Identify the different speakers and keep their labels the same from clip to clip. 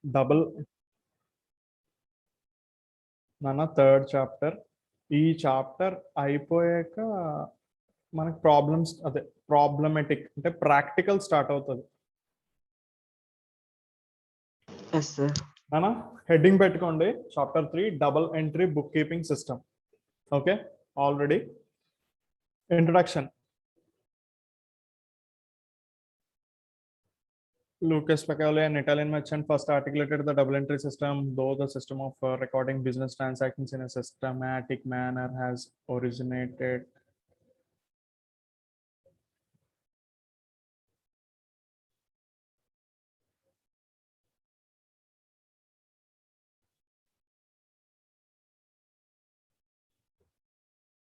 Speaker 1: Double నాన్న third chapter. ఈ chapter అయిపోయాక మనకి ప్రాబ్లమ్స్, అదే ప్రాబ్లమెటిక్ అంటే ప్రాక్టికల్ స్టార్ట్ అవుతుంది
Speaker 2: Yes, sir.
Speaker 1: నాన్న. హెడ్డింగ్ పెట్టుకోండి, chapter 3 double entry book keeping system. Okay, already introduction. Lucas Pacioli, an Italian merchant, first articulated the double entry system, though the system of recording business transactions in a systematic manner has originated.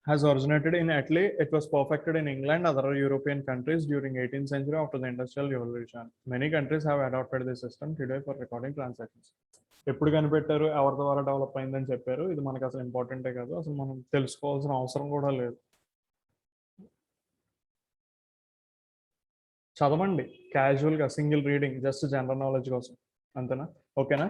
Speaker 1: Has originated in Italy. It was perfected in England, other European countries during 18th century after the Industrial Revolution. Many countries have adopted this system today for recording transactions. ఎప్పుడు కనిపెట్టారు, ఎవరి ద్వారా develop అయిందని చెప్పారు. ఇది మనకు అసలు ఇంపార్టెంటే కాదు, అసలు మనం తెలుసుకోవాల్సిన అవసరం కూడా లేదు. చదవండి క్యాజువల్గా, single reading, just general knowledge కోసం, అంతేనా? ఓకేనా?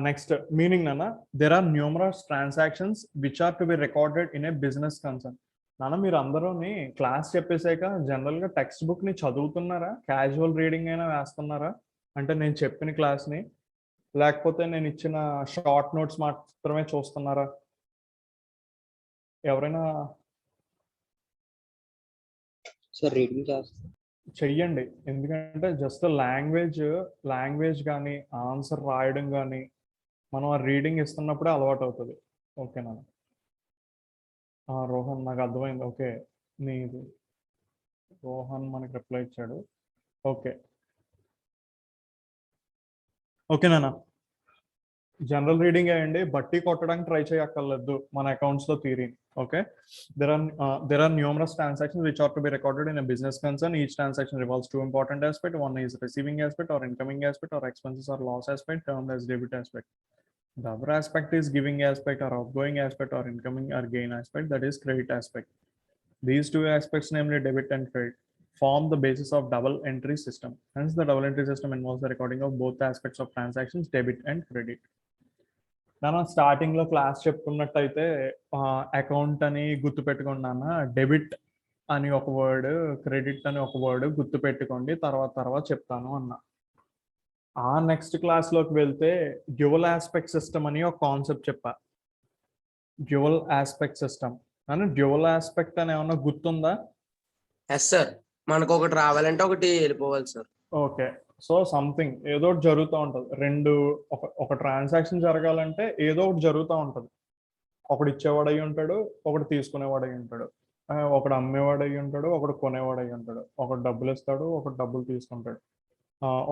Speaker 1: నెక్స్ట్ మీనింగ్ నాన్న, there are numerous transactions which are to be recorded in a business concern. నాన్న మీరు అందరూని క్లాస్ చెప్పేసాక జనరల్గా టెక్స్ట్ బుక్ని చదువుతున్నారా, క్యాజువల్ రీడింగ్ అయినా వేస్తున్నారా? అంటే నేను చెప్పిన క్లాస్ని, లేకపోతే నేను ఇచ్చిన షార్ట్ నోట్స్ మాత్రమే చూస్తున్నారా? ఎవరైనా
Speaker 2: Sir, reading class.
Speaker 1: చెయ్యండి, ఎందుకంటే జస్ట్ లాంగ్వేజ్ కానీ ఆన్సర్ రాయడం కానీ మనం ఆ రీడింగ్ ఇస్తున్నప్పుడే అలవాటు అవుతుంది. ఓకేనా? రోహన్, నాకు అర్థమైంది. ఓకే, నీది రోహన్ మనకి రిప్లై ఇచ్చాడు. ఓకే ఓకేనా? జనరల్ రీడింగ్ అయ్యండి, బట్టి కొట్టడానికి ట్రై చేయక్కర్లేదు మన అకౌంట్స్ లో theory. Okay, there are numerous transactions which are to be recorded in a business concern. Each transaction revolves two important aspects. One is receiving aspect or incoming aspect, or expenses or loss aspect termed as debit aspect. The other aspect is giving aspect or outgoing aspect, or incoming or gain aspect, that is credit aspect. These two aspects, namely debit and credit, form the basis of double entry system. Hence the double entry system involves the recording of both aspects of transactions, debit and credit. నాన్న starting లో class చెప్పుకున్నట్టయితే account అని గుర్తు పెట్టుకోండి నాన్న, debit అని ఒక word, credit అని ఒక వర్డ్ గుర్తు పెట్టుకోండి, తర్వాత చెప్తాను అన్న. ఆ నెక్స్ట్ క్లాస్ లోకి వెళ్తే డ్యువల్ ఆస్పెక్ట్ సిస్టమ్ అని ఒక కాన్సెప్ట్ చెప్పా. డ్యువల్ ఆస్పెక్ట్ సిస్టమ్ అని, డ్యువల్ ఆస్పెక్ట్ అని ఏమన్నా గుర్తుందా?
Speaker 3: ఎస్ సార్, మనకు ఒకటి రావాలంటే ఒకటి వెళ్ళిపోవాలి సార్.
Speaker 1: ఓకే, సో సంథింగ్ ఏదో ఒకటి జరుగుతూ ఉంటుంది. ఒక ట్రాన్సాక్షన్ జరగాలంటే ఏదో ఒకటి జరుగుతూ ఉంటుంది. ఒకడు ఇచ్చేవాడు అయి ఉంటాడు, ఒకడు తీసుకునేవాడు అయి ఉంటాడు, ఒకడు అమ్మేవాడు అయి ఉంటాడు, ఒకడు కొనేవాడు అయి ఉంటాడు, ఒకడు డబ్బులు ఇస్తాడు, ఒకటి డబ్బులు తీసుకుంటాడు,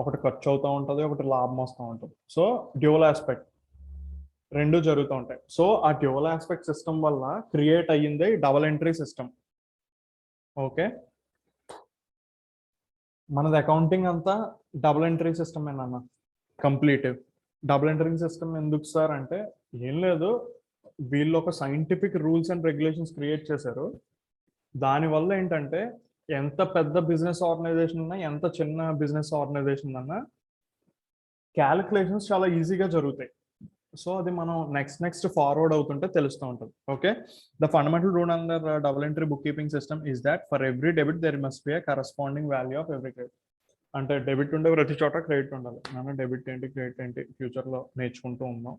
Speaker 1: ఒకటి ఖర్చు అవుతూ ఉంటుంది, ఒకటి లాభం వస్తూ ఉంటుంది. సో డ్యూవల్ ఆస్పెక్ట్ రెండు జరుగుతూ ఉంటాయి. సో ఆ డ్యూవల్ ఆస్పెక్ట్ సిస్టమ్ వల్ల క్రియేట్ అయ్యింది డబల్ ఎంట్రీ సిస్టమ్. ఓకే, మనది అకౌంటింగ్ అంతా డబుల్ ఎంట్రీ సిస్టమ్ ఏనన్నా, కంప్లీట్ డబుల్ ఎంట్రీ సిస్టమ్. ఎందుకు సార్ అంటే ఏం లేదు, వీళ్ళు ఒక scientific rules and regulations create చేశారు. దానివల్ల ఏంటంటే ఎంత పెద్ద బిజినెస్ ఆర్గనైజేషన్ ఉన్నా, ఎంత చిన్న బిజినెస్ ఆర్గనైజేషన్ అన్నా క్యాలిక్యులేషన్స్ చాలా ఈజీగా జరుగుతాయి. సో అది మనం నెక్స్ట్ ఫార్వర్డ్ అవుతుంటే తెలుస్తూ ఉంటుంది. Okay, the fundamental rule under double entry book keeping system is that for every debit there must be A corresponding value of every credit. అంటే డెబిట్ ఉండే ప్రతి చోట క్రెడిట్ ఉండాలి. మనం డెబిట్ ఏంటి, క్రెడిట్ ఏంటి ఫ్యూచర్లో నేర్చుకుంటూ ఉన్నాం.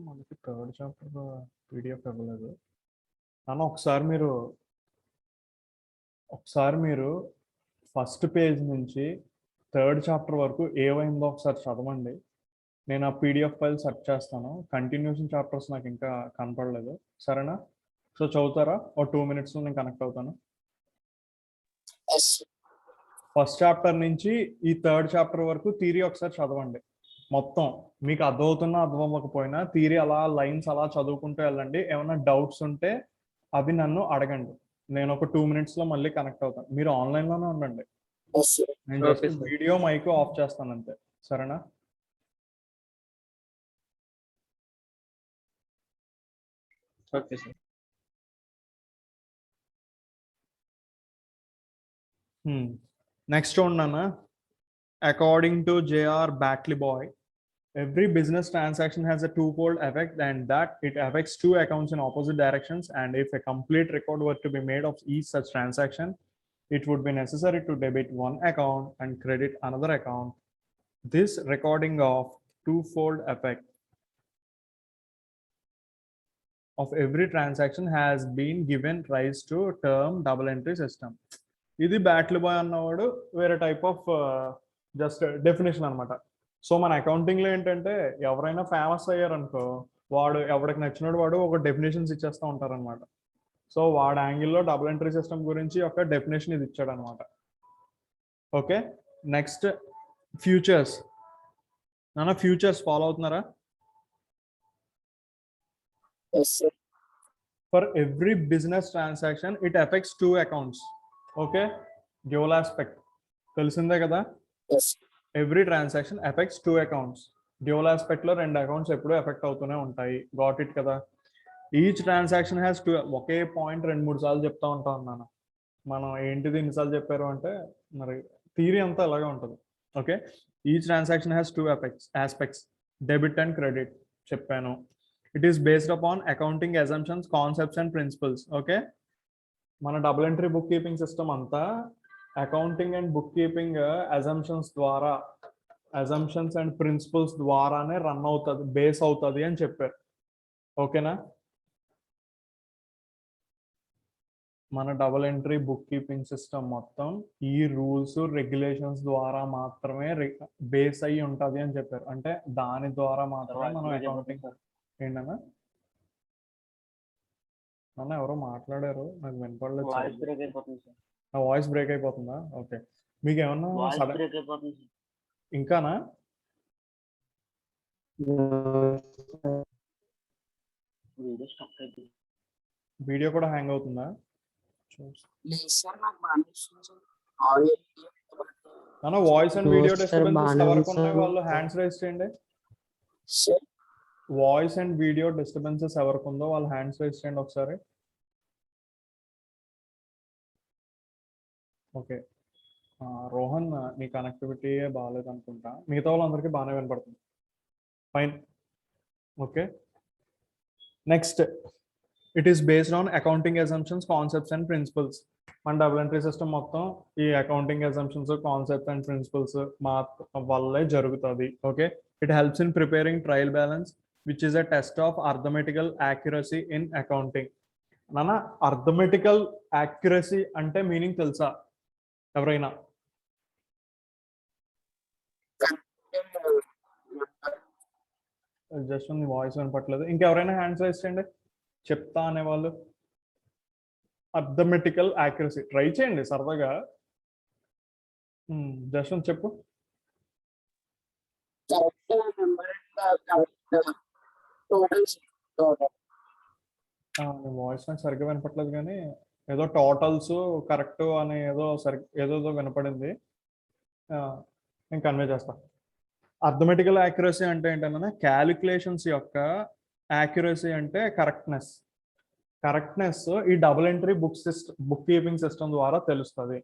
Speaker 1: మనకి థర్డ్ చాప్టర్ పీడిఎఫ్ ఇవ్వలేదు అన్న. ఒకసారి మీరు ఫస్ట్ పేజ్ నుంచి థర్డ్ చాప్టర్ వరకు ఏమైందో ఒకసారి చదవండి. నేను ఆ పీడిఎఫ్ ఫైల్ సెర్చ్ చేస్తాను. కంటిన్యూషన్ చాప్టర్స్ నాకు ఇంకా కనపడలేదు, సరేనా? సో చదువుతారా? ఓ 2 minutes నేను కనెక్ట్ అవుతాను. ఫస్ట్ చాప్టర్ నుంచి ఈ థర్డ్ చాప్టర్ వరకు థియరీ ఒకసారి చదవండి మొత్తం. మీకు అర్థమవుతున్నా అర్థం అవ్వకపోయినా థియరీ అలా లైన్స్ అలా చదువుకుంటూ వెళ్ళండి. ఏమైనా డౌట్స్ ఉంటే అవి నన్ను అడగండి. నేను ఒక 2 minutes లో మళ్ళీ కనెక్ట్ అవుతాను. మీరు ఆన్లైన్లోనే ఉండండి. నేను జస్ట్ వీడియో మైక్ ఆఫ్ చేస్తాను అంతే, సరేనా?
Speaker 2: Okay sir.
Speaker 1: నెక్స్ట్ చూడన్నా, according to JR Batley Boy, every business transaction has a twofold effect, and that it affects two accounts in opposite directions. And if a complete record were to be made of each such transaction, it would be necessary to debit one account and credit another account. This recording of twofold effect of every transaction has been given rise to term double entry system. ఇది బ్యాట్లీ bye అన్నవాడు వేరే type of just definition అనమాట. So మన accounting లో ఏంటంటే ఎవరైనా famous అయ్యారనుకో, వాడు ఎవరికి నచ్చినోడు వాడు ఒక డెఫినేషన్స్ ఇచ్చేస్తూ ఉంటారనమాట. సో వాడు యాంగిల్లో డబుల్ ఎంట్రీ సిస్టమ్ గురించి ఒక డెఫినేషన్ ఇది ఇచ్చాడు అనమాట. Okay, next futures. నాన్న ఫ్యూచర్స్ ఫాలో అవుతున్నారా? For every business transaction, it affects two accounts. Okay, dual aspect తెలిసిందే కదా. Every transaction effects two accounts. Dual aspect లో రెండు అకౌంట్స్ ఎప్పుడూ ఎఫెక్ట్ అవుతూనే ఉంటాయి. గాట్ ఇట్ కదా. Each transaction has two. Okay point 2-3 సార్లు చెప్తా ఉంటాం అన్నాను. మనం ఏంటిది ఇన్నిసార్లు చెప్పారు అంటే మరి థియరీ అంతా అలాగే ఉంటుంది. Okay, each transaction has two aspects, debit and credit చెప్పాను. It is based upon accounting assumptions, concepts and principles. Okay, మన double entry book keeping system అంతా accounting and bookkeeping assumptions and principles ద్వారానే run అవుతుంది, base అవుతుంది అని చెప్పారు. ఓకేనా, మన double entry book keeping system మొత్తం ఈ రూల్స్ రెగ్యులేషన్స్ ద్వారా మాత్రమే బేస్ అయ్యి ఉంటుంది అని చెప్పారు. అంటే దాని ద్వారా మాత్రమే మనం అకౌంటింగ్. ఏంటన్నా అన్న ఎవరో మాట్లాడారు, నాకు వినపడలేదు. నా వాయిస్ బ్రేక్ అయిపోతుందా? ఓకే, మీకు ఏమన్నా ఇంకానా? వీడియో కూడా హ్యాంగ్ అవుతుందా? అన్న వాయిస్ అండ్ వీడియో డిస్టర్బెన్సెస్ ఎవరికి ఉన్నాయి వాళ్ళు హ్యాండ్స్ రైజ్ చేయండి. వాయిస్ అండ్ వీడియో డిస్టర్బెన్సెస్ ఎవరికి ఉందో వాళ్ళు హ్యాండ్స్ రైజ్ చేయండి ఒకసారి. ఓకే, రోహన్ నీ కనెక్టివిటీ బాగాలేదు అనుకుంటా, మిగతా వాళ్ళందరికీ బాగానే వినపడుతుంది. Fine. Okay, next, it is based on accounting assumptions, concepts and principles. మన డబుల్ ఎంట్రీ సిస్టమ్ మొత్తం ఈ accounting assumptions, concepts and principles వల్లే జరుగుతుంది. Okay, it helps in preparing trial balance which is a test of arithmetical accuracy in accounting. నాన్న arithmetical accuracy అంటే meaning తెలుసా ఎవరైనా? Just voice వినపట్లేదు. ఇంకెవరైనా హ్యాండ్స్ రైజ్ చేయండి చెప్తా అనేవాళ్ళు. అర్థమెటికల్ యాక్యురసీ ట్రై చేయండి సరదాగా. జస్ట్ చెప్పు. వాయిస్ నాకు సరిగ్గా వినపట్లేదు కానీ ఏదో టోటల్స్ కరెక్ట్ అని ఏదో వినపడింది. నేను కన్వే చేస్తా. అర్థమెటికల్ యాక్యురసీ అంటే ఏంటన్నా క్యాలిక్యులేషన్స్ యొక్క యాక్యురసీ అంటే కరెక్ట్నెస్. ఈ double entry book keeping system ద్వారా తెలుస్తుంది.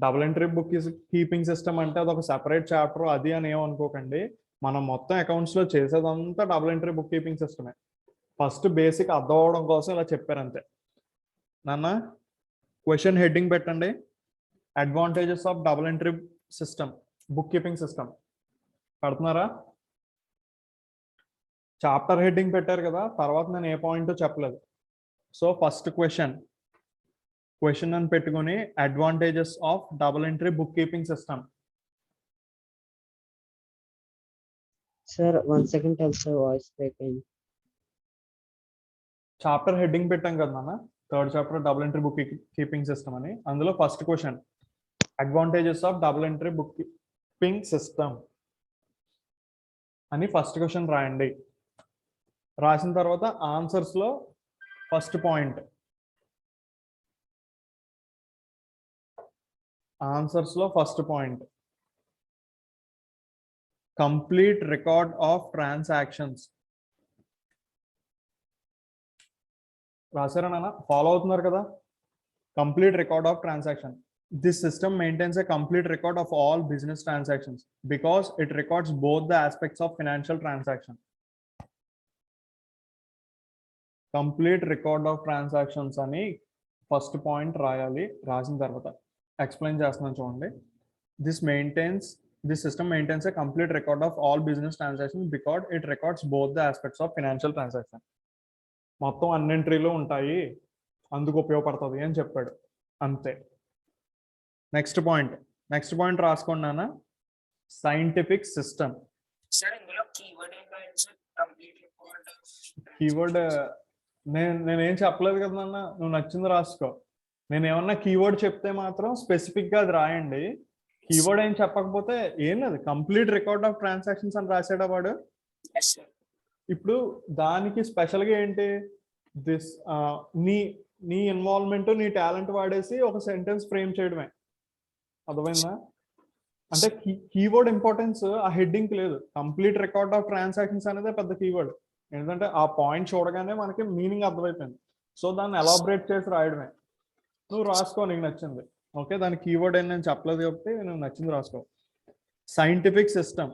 Speaker 1: Double entry book keeping system అంటే అదొక సెపరేట్ చాప్టర్ అది అని ఏమనుకోకండి. మనం మొత్తం అకౌంట్స్ లో చేసేదంతా డబుల్ ఎంట్రీ బుక్ కీపింగ్ సిస్టమే. ఫస్ట్ బేసిక్ అర్థం అవడం కోసం ఇలా చెప్పారు అంతే. నాన్న క్వశ్చన్ హెడ్డింగ్ పెట్టండి, advantages of double entry system book keeping system. పడుతున్నారా? చాప్టర్ హెడ్డింగ్ పెట్టారు కదా, తర్వాత నేను ఏ పాయింట్ చెప్పలేదు. సో ఫస్ట్ క్వశ్చన్ అని పెట్టుకొని advantages of double entry book keeping system.
Speaker 2: Sir 1 second voice break అయింది.
Speaker 1: చాప్టర్ హెడ్డింగ్ పెట్టాం కదా నాన్న, third chapter double entry book keeping system అని. అందులో first question advantages of double entry book keeping system అని first question రాయండి. రాసిన తర్వాత ఆన్సర్స్ లో first point, complete record of transactions. రాశారా నాన్న? ఫాలో అవుతున్నారు కదా? Complete record of transaction. This system maintains a complete record of all business transactions because it records both the aspects of financial transaction. Complete record of transactions అని first point రాయాలి. రాసిన తర్వాత explain చేస్తున్నాను చూడండి. This system maintains a complete record of all business transactions because it records both the aspects of financial transaction. మొత్తం అన్ని ఎంట్రీలు ఉంటాయి, అందుకు ఉపయోగపడుతుంది అని చెప్పాడు. అంతే. నెక్స్ట్ పాయింట్ రాసుకున్నానా, సైంటిఫిక్ సిస్టమ్. కీవర్డ్ నేనేం చెప్పలేదు కదా నాన్న, నువ్వు నచ్చింది రాసుకో. నేను ఏమన్నా కీవర్డ్ చెప్తే మాత్రం స్పెసిఫిక్ గా అది రాయండి. కీవర్డ్ ఏం చెప్పకపోతే ఏం లేదు, కంప్లీట్ రికార్డ్ ఆఫ్ ట్రాన్సాక్షన్స్ అని రాసాడా వాడు. ఇప్పుడు దానికి స్పెషల్ గా ఏంటి, దిస్ నీ ఇన్వాల్వ్మెంట్, నీ టాలెంట్ వాడేసి ఒక సెంటెన్స్ ఫ్రేమ్ చేయడమే. అర్థమైందా? అంటే కీవర్డ్ ఇంపార్టెన్స్ ఆ హెడ్డింగ్ లేదు, కంప్లీట్ రికార్డ్ ఆఫ్ ట్రాన్సాక్షన్స్ అనేది పెద్ద కీవర్డ్. ఎందుకంటే ఆ పాయింట్ చూడగానే మనకి మీనింగ్ అర్థమైపోయింది. సో దాన్ని ఎలాబరేట్ చేసి రాయడమే. నువ్వు రాసుకో నీకు నచ్చింది. ఓకే, దాని కీవర్డ్ అని నేను చెప్పలేదు కాబట్టి నువ్వు నచ్చింది రాసుకో. Scientific system.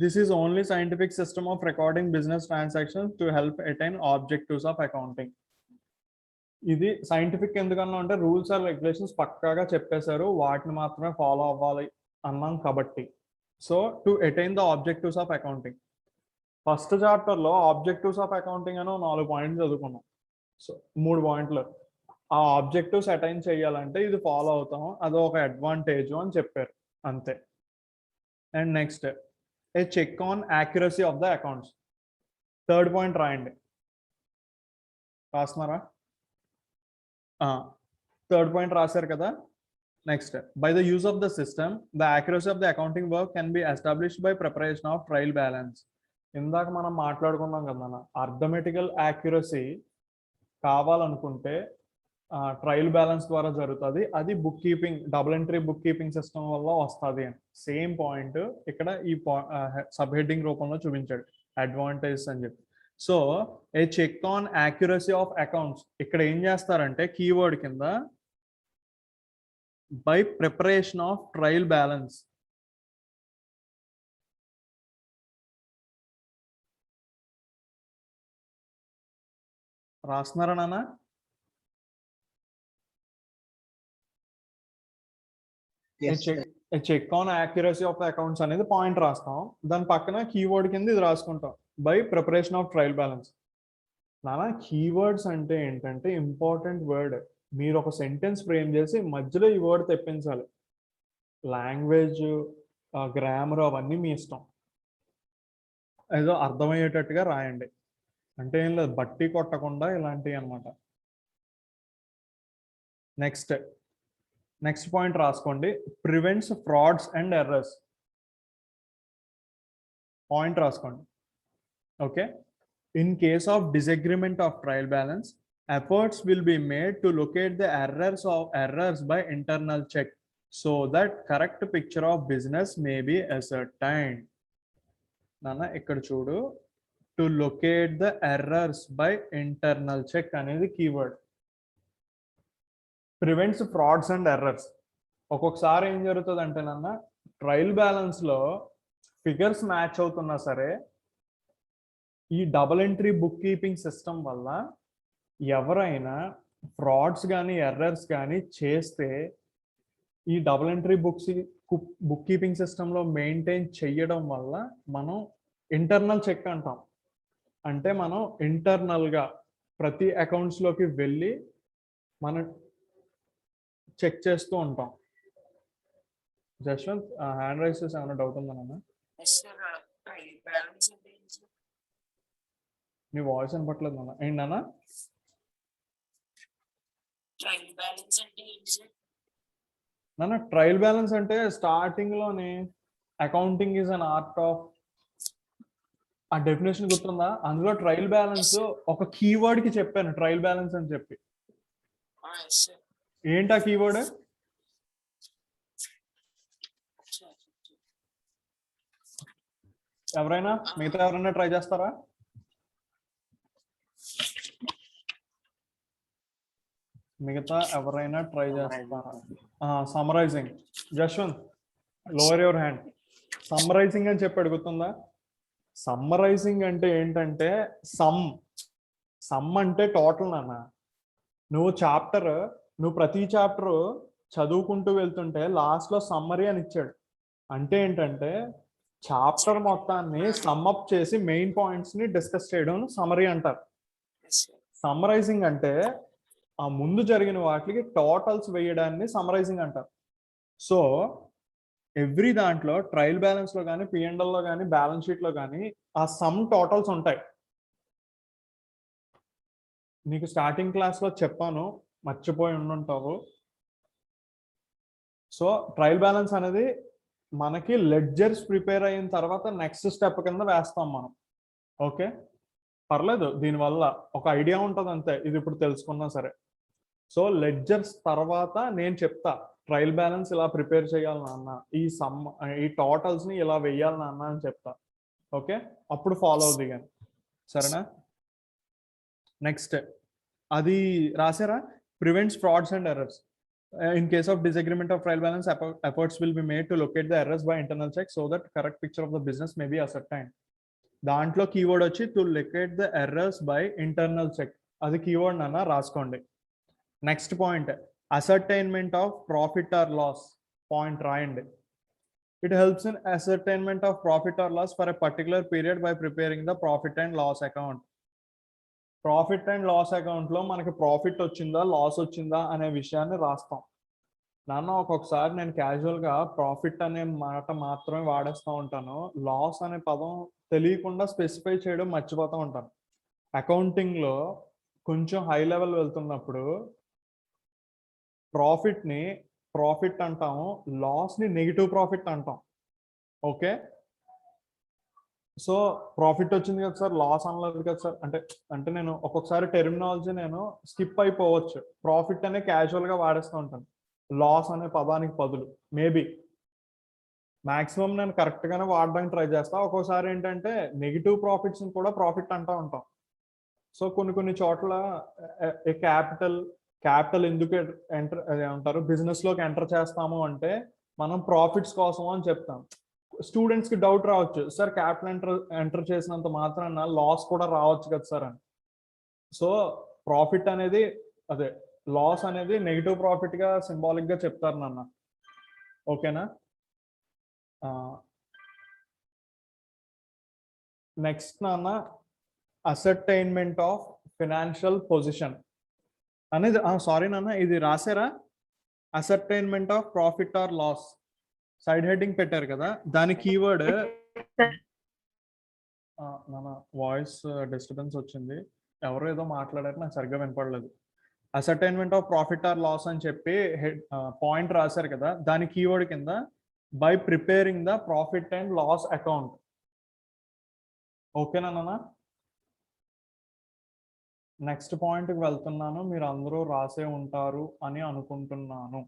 Speaker 1: This is only scientific system of recording business transactions to help attain objectives of accounting. ఇది సైంటిఫిక్ ఎందుకన్నా అంటే రూల్స్ అండ్ రెగ్యులేషన్స్ పక్కాగా చెప్పేశారు, వాటిని మాత్రమే ఫాలో అవ్వాలి అన్నాం కాబట్టి. So to attain the objectives of accounting. First chapter లో ఆబ్జెక్టివ్స్ ఆఫ్ అకౌంటింగ్ అని 4 పాయింట్లు చదువుకున్నాం. సో 3 పాయింట్లు. ఆ ఆబ్జెక్టివ్స్ అటైన్ చేయాలంటే ఇది ఫాలో అవుతాం, అది ఒక అడ్వాంటేజ్ అని చెప్పారు. అంతే. And next, a check on accuracy of the accounts. Third point రాయండి. రాస్తున్నారా? థర్డ్ పాయింట్ రాశారు కదా. Next, by the use of the system the accuracy of the accounting work can be established by preparation of trial balance. ఇందాక మనం మాట్లాడుకున్నాం కదా మన arithmetical accuracy కావాలనుకుంటే ట్రయల్ బ్యాలెన్స్ ద్వారా జరుగుతుంది. అది book keeping, double entry book keeping system వల్ల వస్తుంది అని. సేమ్ పాయింట్ ఇక్కడ ఈ సబ్ హెడ్డింగ్ రూపంలో చూపించాడు, అడ్వాంటేజ్ అని చెప్పి. So a check on accuracy of accounts, ఇక్కడ ఏం చేస్తారంటే కీవర్డ్ కింద by preparation of trial balance. రాస్తున్నారా నాన్న? Check on accuracy of accounts అనేది పాయింట్ రాస్తాం, దాని పక్కన కీవర్డ్ కింద ఇది రాసుకుంటాం, by preparation of trial balance. నాన్న కీవర్డ్స్ అంటే ఏంటంటే ఇంపార్టెంట్ వర్డ్. మీరు ఒక సెంటెన్స్ ఫ్రేమ్ చేసి మధ్యలో ఈ వర్డ్ తెప్పించాలి. లాంగ్వేజ్, గ్రామర్ అవన్నీ మీ ఇష్టం, ఏదో అర్థమయ్యేటట్టుగా రాయండి. అంటే ఏం లేదు, బట్టి కొట్టకుండా ఇలాంటివి అనమాట. నెక్స్ట్ పాయింట్ రాసుకోండి, prevents frauds and errors. Point రాసుకోండి. Okay, in case of disagreement of trial balance efforts will be made to locate the errors by internal check so that correct picture of business may be ascertained. Nana ikkada chudu, to locate the errors by internal check అనేది keyword. Prevents frauds and errors. ఒక్కొక్కసారి ఏం జరుగుతుంది అంటే నాన్న, trial balance లో figures match అవుతున్నా సరే ఈ double entry book keeping system వల్ల ఎవరైనా ఫ్రాడ్స్ కానీ ఎర్రర్స్ కానీ చేస్తే ఈ డబుల్ ఎంట్రీ బుక్ కీపింగ్ సిస్టంలో మెయింటైన్ చేయడం వల్ల మనం ఇంటర్నల్ చెక్ అంటాం. అంటే మనం ఇంటర్నల్గా ప్రతి అకౌంట్స్లోకి వెళ్ళి మనం చెక్ చేస్తూ ఉంటాం. జశ్వంత్ హ్యాండ్ రైస్ చేసి ఏమైనా డౌట్ ఉందా నాన్న? నీ వాయిస్ వినపట్లేదు నాన్న. ఏంటన్నా? నాన్న ట్రయల్ బ్యాలెన్స్ అంటే స్టార్టింగ్ లోనే accounting is an art of, ఆ డెఫినేషన్ గుర్తుందా? అందులో ట్రయల్ బ్యాలెన్స్ ఒక కీవర్డ్ కి చెప్పాను, ట్రయల్ బ్యాలెన్స్ అని చెప్పి. ఏంటా కీవర్డ్? మిగతా ఎవరైనా ట్రై చేస్తారా? మిగతా ఎవరైనా ట్రై చేస్తారా? Summarising. Jaswanth, lower your hand. Summarising అని చెప్పి అడుగుతుందా? సమ్మరైజింగ్ అంటే ఏంటంటే సమ్ అంటే టోటల్ నాన్న. నువ్వు ప్రతి చాప్టర్ చదువుకుంటూ వెళ్తుంటే లాస్ట్ లో సమ్మరీ అని ఇచ్చాడు. అంటే ఏంటంటే చాప్టర్ మొత్తాన్ని సమ్మప్ చేసి మెయిన్ పాయింట్స్ ని డిస్కస్ చేయడం సమ్మరీ అంటారు. సమ్మరైజింగ్ అంటే ఆ ముందు జరిగిన వాటికి టోటల్స్ వేయడాన్ని సమ్మరైజింగ్ అంటారు. సో ఎవ్రీ దాంట్లో ట్రయల్ బ్యాలెన్స్ లో కానీ పిఎండ్ఎల్ లో కానీ బ్యాలెన్స్ షీట్ లో కానీ ఆ సమ్ టోటల్స్ ఉంటాయి. నీకు స్టార్టింగ్ క్లాస్ లో చెప్పాను, మర్చిపోయి ఉండుంటావు. సో ట్రయల్ బ్యాలెన్స్ అనేది మనకి లెడ్జర్స్ ప్రిపేర్ అయిన తర్వాత నెక్స్ట్ స్టెప్ కింద వేస్తాం మనం. ఓకే, పర్లేదు, దీనివల్ల ఒక ఐడియా ఉంటుంది అంతే, ఇది ఇప్పుడు తెలుసుకున్నా సరే. సో లెడ్జర్స్ తర్వాత నేను చెప్తా ట్రయల్ బ్యాలెన్స్ ఇలా ప్రిపేర్ చేయాలి నాన్న, ఈ టోటల్స్ ని ఇలా వెయ్యాలి నాన్న అని చెప్తా. ఓకే, అప్పుడు ఫాలో అవుతుంది కానీ, సరేనా? నెక్స్ట్ అది రాసారా? Prevents frauds and errors. In case of disagreement of trial balance, efforts will be made to locate the errors by internal checks so that correct picture of the business may be ascertained. దాంట్లో keyword వచ్చి to locate the errors by internal check. అది keyword నాన్న, రాసుకోండి. Next point, ascertainment of profit or loss. Point రాయండి. It helps in ascertainment of profit or loss for a particular period by preparing the profit and loss account. Profit and loss account లో మనకి profit వచ్చిందా loss వచ్చిందా అనే విషయాన్ని రాస్తాం నాన్న. ఒక్కొక్కసారి నేను క్యాజువల్ గా ప్రాఫిట్ అనే మాట మాత్రమే వాడేస్తూ ఉంటాను, లాస్ అనే పదం తెలియకుండా స్పెసిఫై చేయడం మర్చిపోతూ ఉంటాను. అకౌంటింగ్ లో కొంచెం హై లెవెల్ వెళ్తున్నప్పుడు ప్రాఫిట్ అంటాము, లాస్ ని నెగిటివ్ ప్రాఫిట్ అంటాం. ఓకే, సో ప్రాఫిట్ వచ్చింది కదా సార్, లాస్ అనలేదు కదా సార్ అంటే నేను ఒక్కొక్కసారి టెర్మినాలజీ నేను స్కిప్ అయిపోవచ్చు. ప్రాఫిట్ అనే క్యాజువల్ గా వాడేస్తూ ఉంటాను లాస్ అనే పదానికి బదులు. మేబీ మాక్సిమం నేను కరెక్ట్ గానే వాడడానికి ట్రై చేస్తా. ఒక్కోసారి ఏంటంటే నెగిటివ్ ప్రాఫిట్స్ కూడా ప్రాఫిట్ అంటూ ఉంటాం. సో కొన్ని చోట్ల క్యాపిటల్ ఎందుకు అంటారు, బిజినెస్ లోకి ఎంటర్ చేస్తాము అంటే మనం ప్రాఫిట్స్ కోసం అని చెప్తాం. స్టూడెంట్స్ కి డౌట్ రావచ్చు, సార్ క్యాపిటల్ ఎంటర్ చేసినంత మాత్రాన లాస్ కూడా రావచ్చు కదా సార్ అని. సో ప్రాఫిట్ అనేది లాస్ అనేది నెగిటివ్ ప్రాఫిట్ గా సింబాలిక్ గా చెప్తారు నాన్న. ఓకేనా? నెక్స్ట్ నాన్న, అసర్టైన్మెంట్ ఆఫ్ ఫినాన్షియల్ పొజిషన్ అనేది, సారీ నాన్న, ఇది రాసారా? Ascertainment of profit or loss side heading పెట్టారు కదా, దాని కీవర్డ్ నాన్న. వాయిస్ డిస్టర్బెన్స్ వచ్చింది, ఎవరో ఏదో మాట్లాడారు, నాకు సరిగ్గా వినపడలేదు. Ascertainment of profit or loss అని చెప్పి పాయింట్ రాశారు కదా, దాని కీవర్డ్ కింద by preparing the profit and loss account. ఓకేనా నాన్న? నెక్స్ట్ పాయింట్కి వెళ్తున్నాను, మీరు అందరూ రాసే ఉంటారు అని అనుకుంటున్నాను.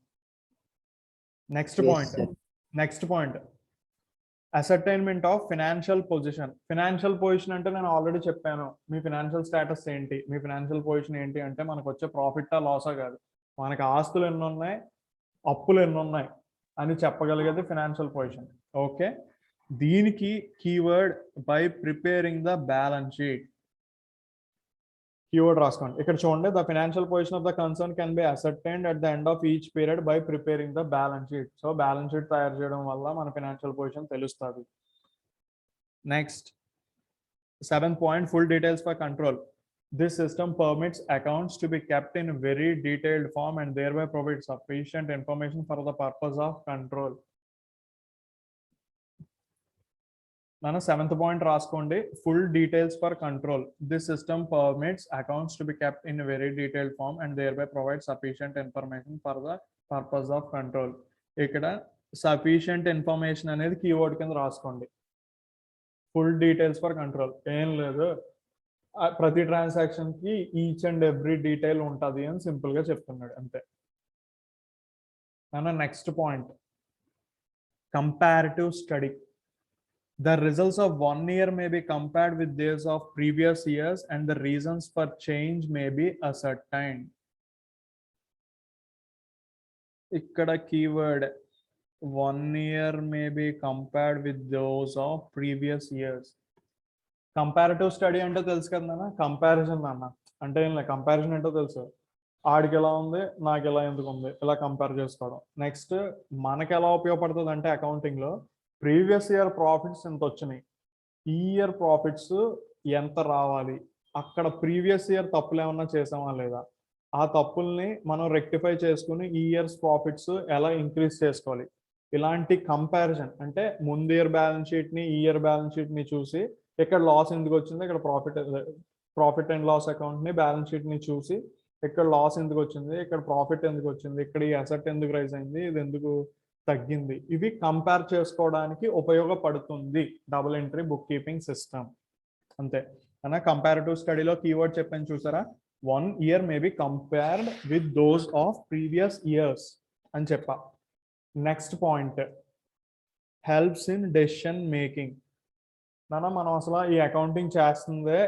Speaker 1: Next point ascertainment of financial position. Financial position అంటే నేను ఆల్రెడీ చెప్పాను, మీ ఫినాన్షియల్ స్టేటస్ ఏంటి, మీ ఫినాన్షియల్ పొజిషన్ ఏంటి అంటే మనకు వచ్చే ప్రాఫిట్టా లాసా కాదు, మనకు ఆస్తులు ఎన్ని ఉన్నాయి, అప్పులు ఎన్ని ఉన్నాయి అని చెప్పగలిగేది ఫినాన్షియల్ పొజిషన్. ఓకే, దీనికి keyword by preparing the balance sheet. Keyword రాసుకోండి. ఇక్కడ చూడండి, the financial position of the concern can be ascertained at the end of each period by preparing the balance sheet. So balance sheet తయారు చేయడం వల్ల మన financial position తెలుస్తుంది. Next 7th point, full details for control. This system permits accounts to be kept in very detailed form and thereby provides sufficient information for the purpose of control. Nana 7th point రాసుకోండి, full details for control. This system permits accounts to be kept in a very detailed form and thereby provides sufficient information for the purpose of control. ఇక్కడ sufficient information అనేది keyword కింద రాసుకోండి. Full details for control ఏం లేదు, ప్రతి transaction కి each and every detail ఉంటుంది అని సింపుల్ గా చెప్తున్నాడు అంతే. నన్న next point, comparative study. The results of 1 year may be compared with those of previous years and the reasons for change may be ascertained. ఇక్కడ keyword 1 year may be compared with those of previous years. Comparative study అంటే తెలుసు కదా నాన్న, comparison అన్న అంటే ఏం లేదు, comparison ఏంటో తెలుసు, ఆడికి ఎలా ఉంది నాకు ఎలా ఎందుకు ఉంది ఇలా కంపేర్ చేసుకోవడం. నెక్స్ట్ మనకి ఎలా ఉపయోగపడుతుంది అంటే అకౌంటింగ్లో ప్రీవియస్ ఇయర్ ప్రాఫిట్స్ ఎంత వచ్చినాయి, ఈ ఇయర్ ప్రాఫిట్స్ ఎంత రావాలి, అక్కడ ప్రీవియస్ ఇయర్ తప్పులు ఏమన్నా చేసామా లేదా, ఆ తప్పుల్ని మనం రెక్టిఫై చేసుకుని ఈ ఇయర్స్ ప్రాఫిట్స్ ఎలా ఇంక్రీజ్ చేసుకోవాలి. ఇలాంటి కంపారిజన్ అంటే ముందు ఇయర్ బ్యాలెన్స్ షీట్ని ఈ ఇయర్ బ్యాలెన్స్ షీట్ని చూసి ఇక్కడ లాస్ ఎందుకు వచ్చింది, ఇక్కడ ప్రాఫిట్ అండ్ లాస్ అకౌంట్ని బ్యాలెన్స్ షీట్ని చూసి ఇక్కడ లాస్ ఎందుకు వచ్చింది, ఇక్కడ ప్రాఫిట్ ఎందుకు వచ్చింది, ఇక్కడ ఈ అసెట్ ఎందుకు రైజ్ అయింది, ఇది ఎందుకు తగ్గింది, ఇవి కంపేర్ చేసుకోవడానికి ఉపయోగపడుతుంది double entry book keeping system. అంతే అన్న. కంపారిటివ్ స్టడీలో కీవర్డ్ చెప్పాను చూసారా, 1 year may be compared with those of previous years అని చెప్పా. Next point helps in decision making. నాన్న మనం అసలు ఈ అకౌంటింగ్ చేస్తుందే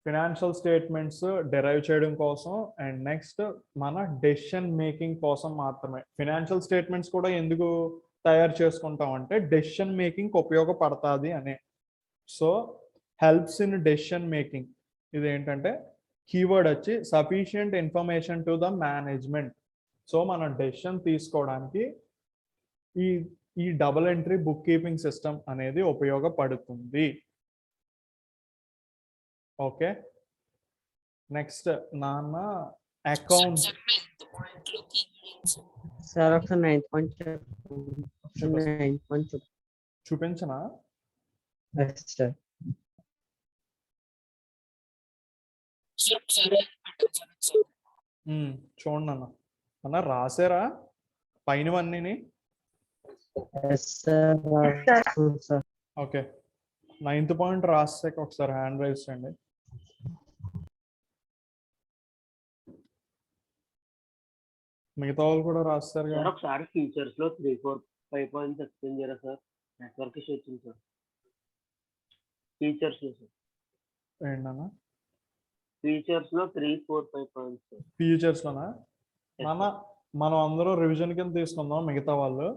Speaker 1: ఫినాన్షియల్ స్టేట్మెంట్స్ డెరైవ్ చేయడం కోసం అండ్ నెక్స్ట్ మన డెసిషన్ మేకింగ్ కోసం మాత్రమే. ఫినాన్షియల్ స్టేట్మెంట్స్ కూడా ఎందుకు తయారు చేసుకుంటాం అంటే డెసిషన్ మేకింగ్ ఉపయోగపడుతుంది అనే. So helps in decision making ఇది ఏంటంటే కీవర్డ్ వచ్చి sufficient information to the management. So మనం డెసిషన్ తీసుకోవడానికి ఈ double entry book keeping system అనేది ఉపయోగపడుతుంది. ఓకే నెక్స్ట్ నాన్న అకౌంట్
Speaker 2: సార్ ఒకసారి 9th పాయింట్ ఒకసారి 9th పాయింట్
Speaker 1: చూపించనా?
Speaker 2: సార్
Speaker 1: చూడండి అన్న. అన్న రాసారా పైనవన్నీ?
Speaker 2: సార్
Speaker 1: ఓకే 9th పాయింట్ రాసాక ఒకసారి హ్యాండ్ రైజ్ చేయండి. మిగతా వాళ్ళు కూడా రాస్తారు కదా.
Speaker 4: ఒకసారి ఫీచర్స్ లో 3, 4, 5 పాయింట్స్ ఎక్స్ప్లెయిన్ చేయరా సార్? నెట్వర్క్ ఇష్యూ వచ్చింది సార్ ఫీచర్స్ లో. సార్
Speaker 1: ఏంటన్నా
Speaker 4: ఫీచర్స్ లో 3, 4, 5 పాయింట్స్ సార్.
Speaker 1: ఫీచర్స్ లోనా నాన్న? మనం అందరూ రివిజన్ కింద తీసుకుందాం. మిగతా వాళ్ళు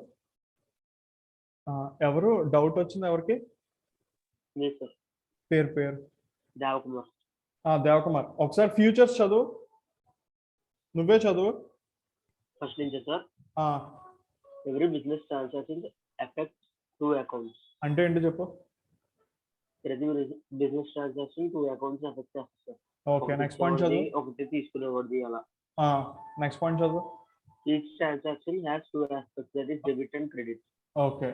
Speaker 1: ఎవరు డౌట్ వచ్చింది ఎవరికి?
Speaker 4: సార్
Speaker 1: పేరు
Speaker 4: దేవకుమార్.
Speaker 1: దేవకుమార్ ఒకసారి ఫ్యూచర్స్ చదువు, నువ్వే చదువు
Speaker 4: ఫస్ట్ నుంచి sir. Every business transaction effect 2 accounts.
Speaker 1: అంటే ఏంటి చెప్పు.
Speaker 4: ప్రతి బిజినెస్ ట్రాన్సాక్షన్ 2 అకౌంట్స్ ఎఫెక్ట్ చేస్తుంది సార్.
Speaker 1: ఓకే నెక్స్ట్ పాయింట్ చదువు.
Speaker 4: ఒకటి తీసుకునేవాడిది అలా.
Speaker 1: నెక్స్ట్ పాయింట్ చదువు.
Speaker 4: Each transaction has 2 aspects, that is debit and credit.
Speaker 1: Okay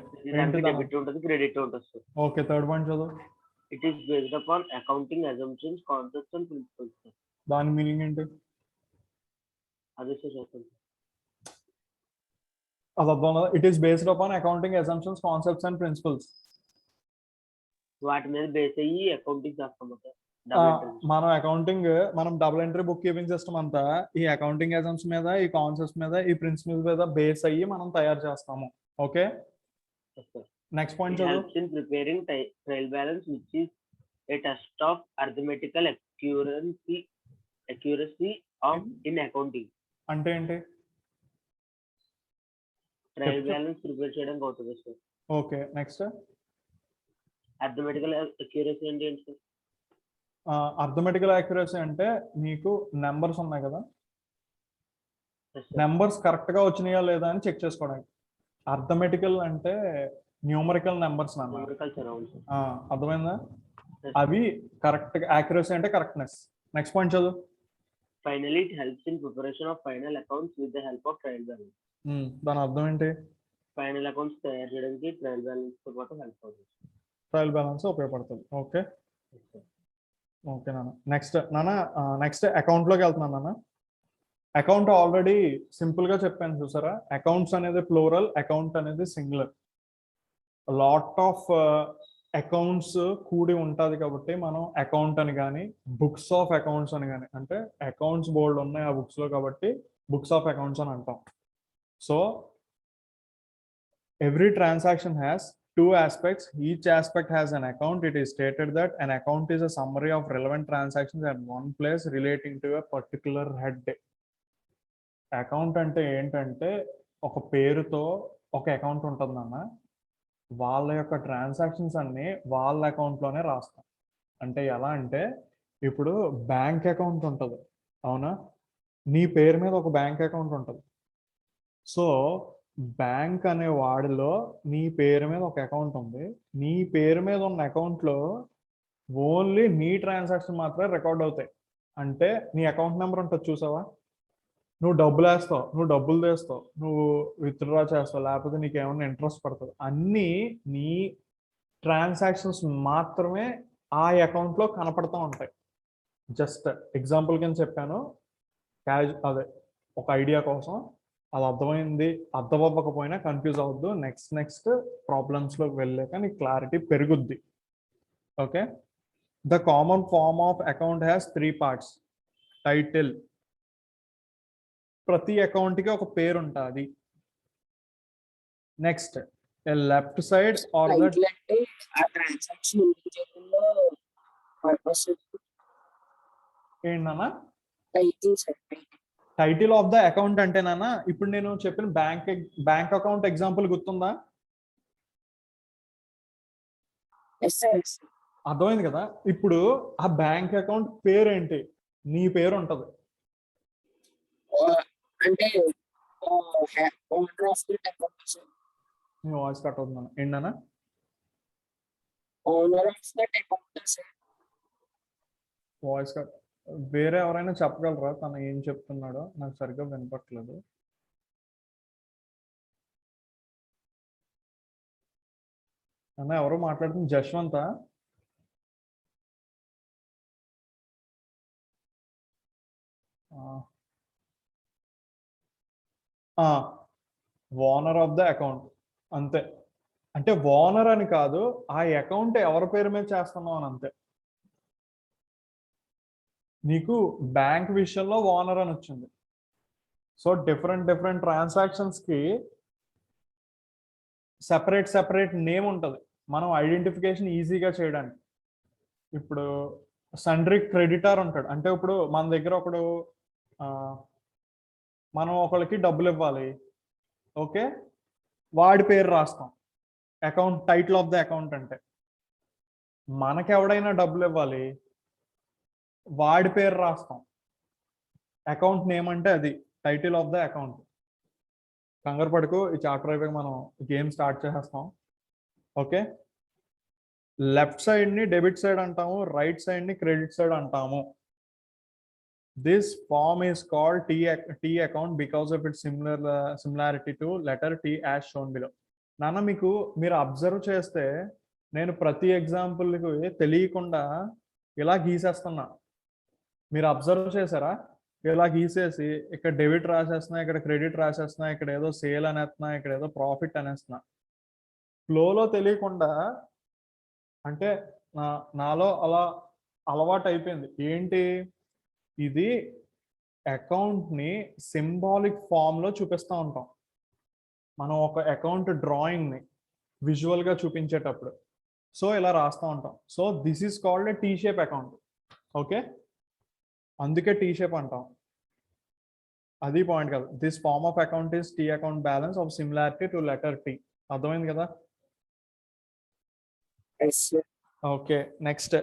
Speaker 4: debit ఉంటుంది, క్రెడిట్ ఉంటుంది సార్.
Speaker 1: ఓకే థర్డ్ పాయింట్ చదువు.
Speaker 4: It is based upon accounting assumptions, concepts and principles sir.
Speaker 1: దాని meaning ఏంటి?
Speaker 4: అదే సార్ చెప్పండి.
Speaker 1: అది అర్థం. It is based upon accounting assumptions, concepts and principles.
Speaker 4: వాటి మీద బేస్ అయ్యి అకౌంటింగ్ చేస్తాం సార్.
Speaker 1: మనం double entry book keeping system అంతా ఈ అకౌంటింగ్ అజంప్షన్స్ మీద, ఈ కాన్సెప్ట్స్ మీద, ఈ ప్రిన్సిపల్స్ మీద బేస్ అయ్యి మనం తయారు చేస్తాము. ఓకే నెక్స్ట్ పాయింట్ చదువు.
Speaker 4: helps in preparing trial balance, which is a test of arithmetical accuracy of in accounting.
Speaker 1: అంటే ఏంటి?
Speaker 4: ట్రయల్ బ్యాలెన్స్ ప్రిపేర్ చేయడానికి అవుతుంది sir.
Speaker 1: Okay next.
Speaker 4: Arithmetical accuracy అంటే ఏంటి సార్?
Speaker 1: అర్థమెటికల్ యాక్యురసీ అంటే మీకు నెంబర్స్ ఉన్నాయి కదా, నెంబర్స్ కరెక్ట్ గా వచ్చినాయా లేదా అని చెక్ చేసుకోవడానికి. అర్థమెటికల్ అంటే న్యూమరికల్ నెంబర్స్ అర్థమైందా? అవి కరెక్ట్ యాక్యురసీ అంటే కరెక్ట్నెస్. నెక్స్ట్ పాయింట్ చదువు.
Speaker 4: Finally it helps in preparation of final accounts with the help of trial balance.
Speaker 1: దాని అర్థం ఏంటి?
Speaker 4: ఫైనల్ అకౌంట్స్ తయారు చేయడానికి ట్రయల్ బ్యాలెన్స్ తో పాటు హెల్ప్ అవుతుంది.
Speaker 1: ట్రయల్ బ్యాలెన్స్ ఉపయోగపడుతుంది. ఓకే ఓకే నాన్న. నెక్స్ట్ అకౌంట్ లోకి వెళ్తున్నాను నాన్న. అకౌంట్ ఆల్రెడీ సింపుల్ గా చెప్పాను చూసారా. అకౌంట్స్ అనేది ప్లూరల్, అకౌంట్ అనేది సింగులర్. లాట్ ఆఫ్ అకౌంట్స్ కూడి ఉంటుంది కాబట్టి మనం అకౌంట్ అని కానీ, బుక్స్ ఆఫ్ అకౌంట్స్ అని కానీ, అంటే అకౌంట్స్ బోర్డు ఉన్నాయి ఆ బుక్స్ లో కాబట్టి బుక్స్ ఆఫ్ అకౌంట్స్ అని అంటాం. So every transaction has 2 aspects. Each aspect has an account. It is stated that an account is a summary of relevant transactions at one place relating to a particular head. Account అంటే ఏంటంటే ఒక పేరుతో ఒక account ఉంటుందన్న, వాళ్ళ యొక్క transactions అన్ని వాళ్ళ అకౌంట్లోనే రాస్తాం. అంటే ఎలా అంటే ఇప్పుడు బ్యాంక్ అకౌంట్ ఉంటుంది, అవునా? నీ పేరు మీద ఒక బ్యాంక్ అకౌంట్ ఉంటుంది. సో బ్యాంక్ అనే వాడిలో నీ పేరు మీద ఒక అకౌంట్ ఉంది. నీ పేరు మీద ఉన్న అకౌంట్లో ఓన్లీ నీ ట్రాన్సాక్షన్ మాత్రమే రికార్డ్ అవుతాయి. అంటే నీ అకౌంట్ నెంబర్ ఉంటుంది చూసావా, నువ్వు డబ్బులు వేస్తావు, నువ్వు డబ్బులు తీస్తావు, నువ్వు విత్డ్రా చేస్తావు, లేకపోతే నీకు ఏమైనా ఇంట్రెస్ట్ పడుతుంది, అన్నీ నీ ట్రాన్సాక్షన్స్ మాత్రమే ఆ అకౌంట్లో కనపడుతూ ఉంటాయి. జస్ట్ ఎగ్జాంపుల్ కింద చెప్పాను, అదే ఒక ఐడియా కోసం. అది అర్థమైంది, అర్థం అవ్వకపోయినా కన్ఫ్యూజ్ అవ్వద్దు. నెక్స్ట్ ప్రాబ్లమ్స్లోకి వెళ్ళాక నీకు క్లారిటీ పెరుగుద్ది. Okay, the common form of account has 3 parts. Title, ప్రతి అకౌంట్కి ఒక పేరు ఉంటుంది. Next left side or the
Speaker 5: title అంటే ఆ ట్రాన్సాక్షన్ ఎందుకు చేయకుండా పర్పస్
Speaker 1: ఏంటన్నా
Speaker 5: title sir.
Speaker 1: Title of the account అంటే నాన్న, ఇప్పుడు నేను చెప్పిన బ్యాంక్ అకౌంట్ ఎగ్జాంపుల్ గుర్తుందా?
Speaker 5: Yes sir.
Speaker 1: అర్థమైంది కదా. ఇప్పుడు ఆ బ్యాంక్ అకౌంట్ పేరు ఏంటి? నీ పేరు ఉంటది.
Speaker 5: అంటే owner of the account sir.
Speaker 1: నీ వాయిస్ కట్ అవుతుందన్న, ఏంటన్నా?
Speaker 5: Owner of that account sir.
Speaker 1: Voice cut. వేరే ఎవరైనా చెప్పగలరా తను ఏం చెప్తున్నాడో? నాకు సరిగ్గా వినపట్లేదు. అన్న ఎవరో మాట్లాడుతుంది, జశ్వంత? ఓనర్ ఆఫ్ ద అకౌంట్, అంతే. అంటే ఓనర్ అని కాదు, ఆ అకౌంట్ ఎవరి పేరు మీద చేస్తున్నావు అని అంతే. నీకు బ్యాంక్ విషయంలో ఓనర్ అని వచ్చింది. సో డిఫరెంట్ ట్రాన్సాక్షన్స్కి సెపరేట్ నేమ్ ఉంటుంది, మనం ఐడెంటిఫికేషన్ ఈజీగా చేయడానికి. ఇప్పుడు సండ్రీ క్రెడిటార్ ఉంటాడు, అంటే ఇప్పుడు మన దగ్గర ఒకడు మనం ఒకరికి డబ్బులు ఇవ్వాలి, ఓకే, వాడి పేరు రాస్తాం account, title of the account. అంటే మనకెవడైనా డబ్బులు ఇవ్వాలి, వాడి పేరు రాస్తాం, అకౌంట్ నేమ్ అంటే అది టైటిల్ ఆఫ్ ద అకౌంట్. కంగారు పడుకు, ఈ చాప్టర్ అయిపోయి మనం గేమ్ స్టార్ట్ చేసేస్తాం. ఓకే, లెఫ్ట్ సైడ్ని డెబిట్ సైడ్ అంటాము, రైట్ సైడ్ని క్రెడిట్ సైడ్ అంటాము. This form is called T account because of its similarity to letter T as shown below. నాన్న మీరు అబ్జర్వ్ చేస్తే నేను ప్రతి ఎగ్జాంపుల్కి తెలియకుండా ఇలా గీసేస్తున్నా. మీరు అబ్జర్వ్ చేశారా? ఇలా గీసేసి ఇక్కడ డెబిట్ రాసేస్తున్నా, ఇక్కడ క్రెడిట్ రాసేస్తున్నా, ఇక్కడ ఏదో సేల్ అనేస్తున్నా, ఇక్కడ ఏదో ప్రాఫిట్ అనేస్తున్నా. ఫ్లోలో తెలియకుండా, అంటే నాలో అలా అలవాటు అయిపోయింది. ఏంటి ఇది? అకౌంట్ని సింబాలిక్ ఫామ్లో చూపిస్తూ ఉంటాం మనం, ఒక అకౌంట్ డ్రాయింగ్ని విజువల్గా చూపించేటప్పుడు. సో ఇలా రాస్తూ ఉంటాం. So this is called a T shape account. Okay, అందుకే టీ షేప్ అంటాం. అది పాయింట్ కదా. This form of account is T account balance of similarity to letter T. అర్థమైంది కదా?
Speaker 5: Yes sir.
Speaker 1: Okay, next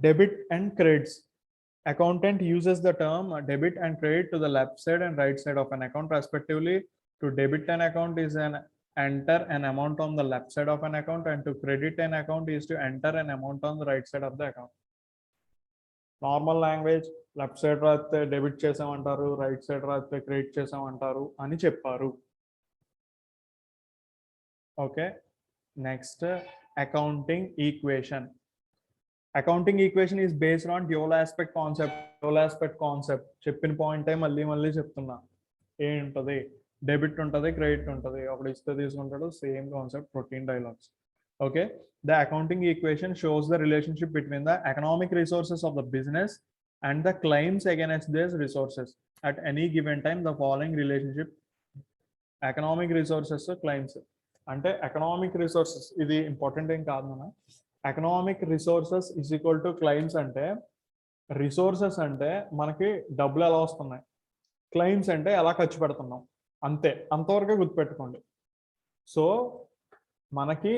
Speaker 1: debit and credits. Accountant uses the term debit and credit to the left side and right side of an account respectively. To debit an account is enter an amount on the left side of an account, and to credit an account is to enter an amount on the right side of the account. Normal language, left side రాస్తే debit చేసామంటారు, right side రాస్తే credit చేసామంటారు అని చెప్పారు. Okay, next accounting equation. Accounting equation is based on dual aspect concept. Dual aspect concept చెప్పిన పాయింటే మళ్ళీ చెప్తున్నా. ఏంటది? Debit ఉంటుంది, క్రెడిట్ ఉంటుంది, ఒకటి ఇస్తే తీసుకుంటాడు, same concept, routine dialogues. Okay, the accounting equation shows the relationship between the economic resources of the business and the claims against these resources at any given time. The following relationship, economic resources, claims. అంటే economic resources, ఇది important ఏం కాదు మన. Economic resources is equal to claims. అంటే resources అంటే మనకి డబ్బులు ఎలా వస్తున్నాయి, క్లైమ్స్ అంటే ఎలా ఖర్చు పెడుతున్నాం. అంతే, అంతవరకే గుర్తుపెట్టుకోండి. సో మనకి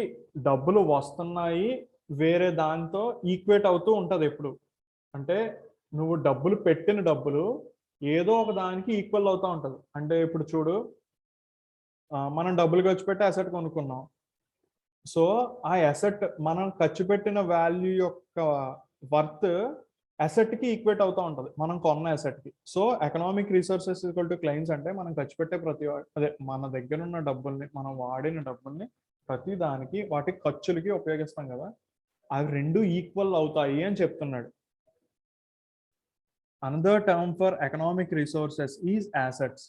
Speaker 1: డబ్బులు వస్తున్నాయి, వేరే దాంతో ఈక్వేట్ అవుతూ ఉంటది ఎప్పుడు. అంటే నువ్వు డబ్బులు పెట్టిన డబ్బులు ఏదో ఒక దానికి ఈక్వల్ అవుతూ ఉంటది. అంటే ఇప్పుడు చూడు, మనం డబ్బులు ఖర్చు పెట్టి అసెట్ కొనుక్కున్నాం. సో ఆ అసెట్ మనం ఖర్చు పెట్టిన వాల్యూ యొక్క వర్త్ అసెట్ కి ఈక్వేట్ అవుతూ ఉంటది, మనం కొన్న అసెట్ కి. So economic resources equal to claims అంటే మనం ఖర్చు పెట్టే అదే మన దగ్గర ఉన్న డబ్బుల్ని, మనం వాడిన డబ్బుల్ని ప్రతి దానికి వాటి ఖర్చులకి ఉపయోగిస్తాం కదా, అవి రెండు ఈక్వల్ అవుతాయి అని చెప్తున్నాడు. Another term for economic resources is assets.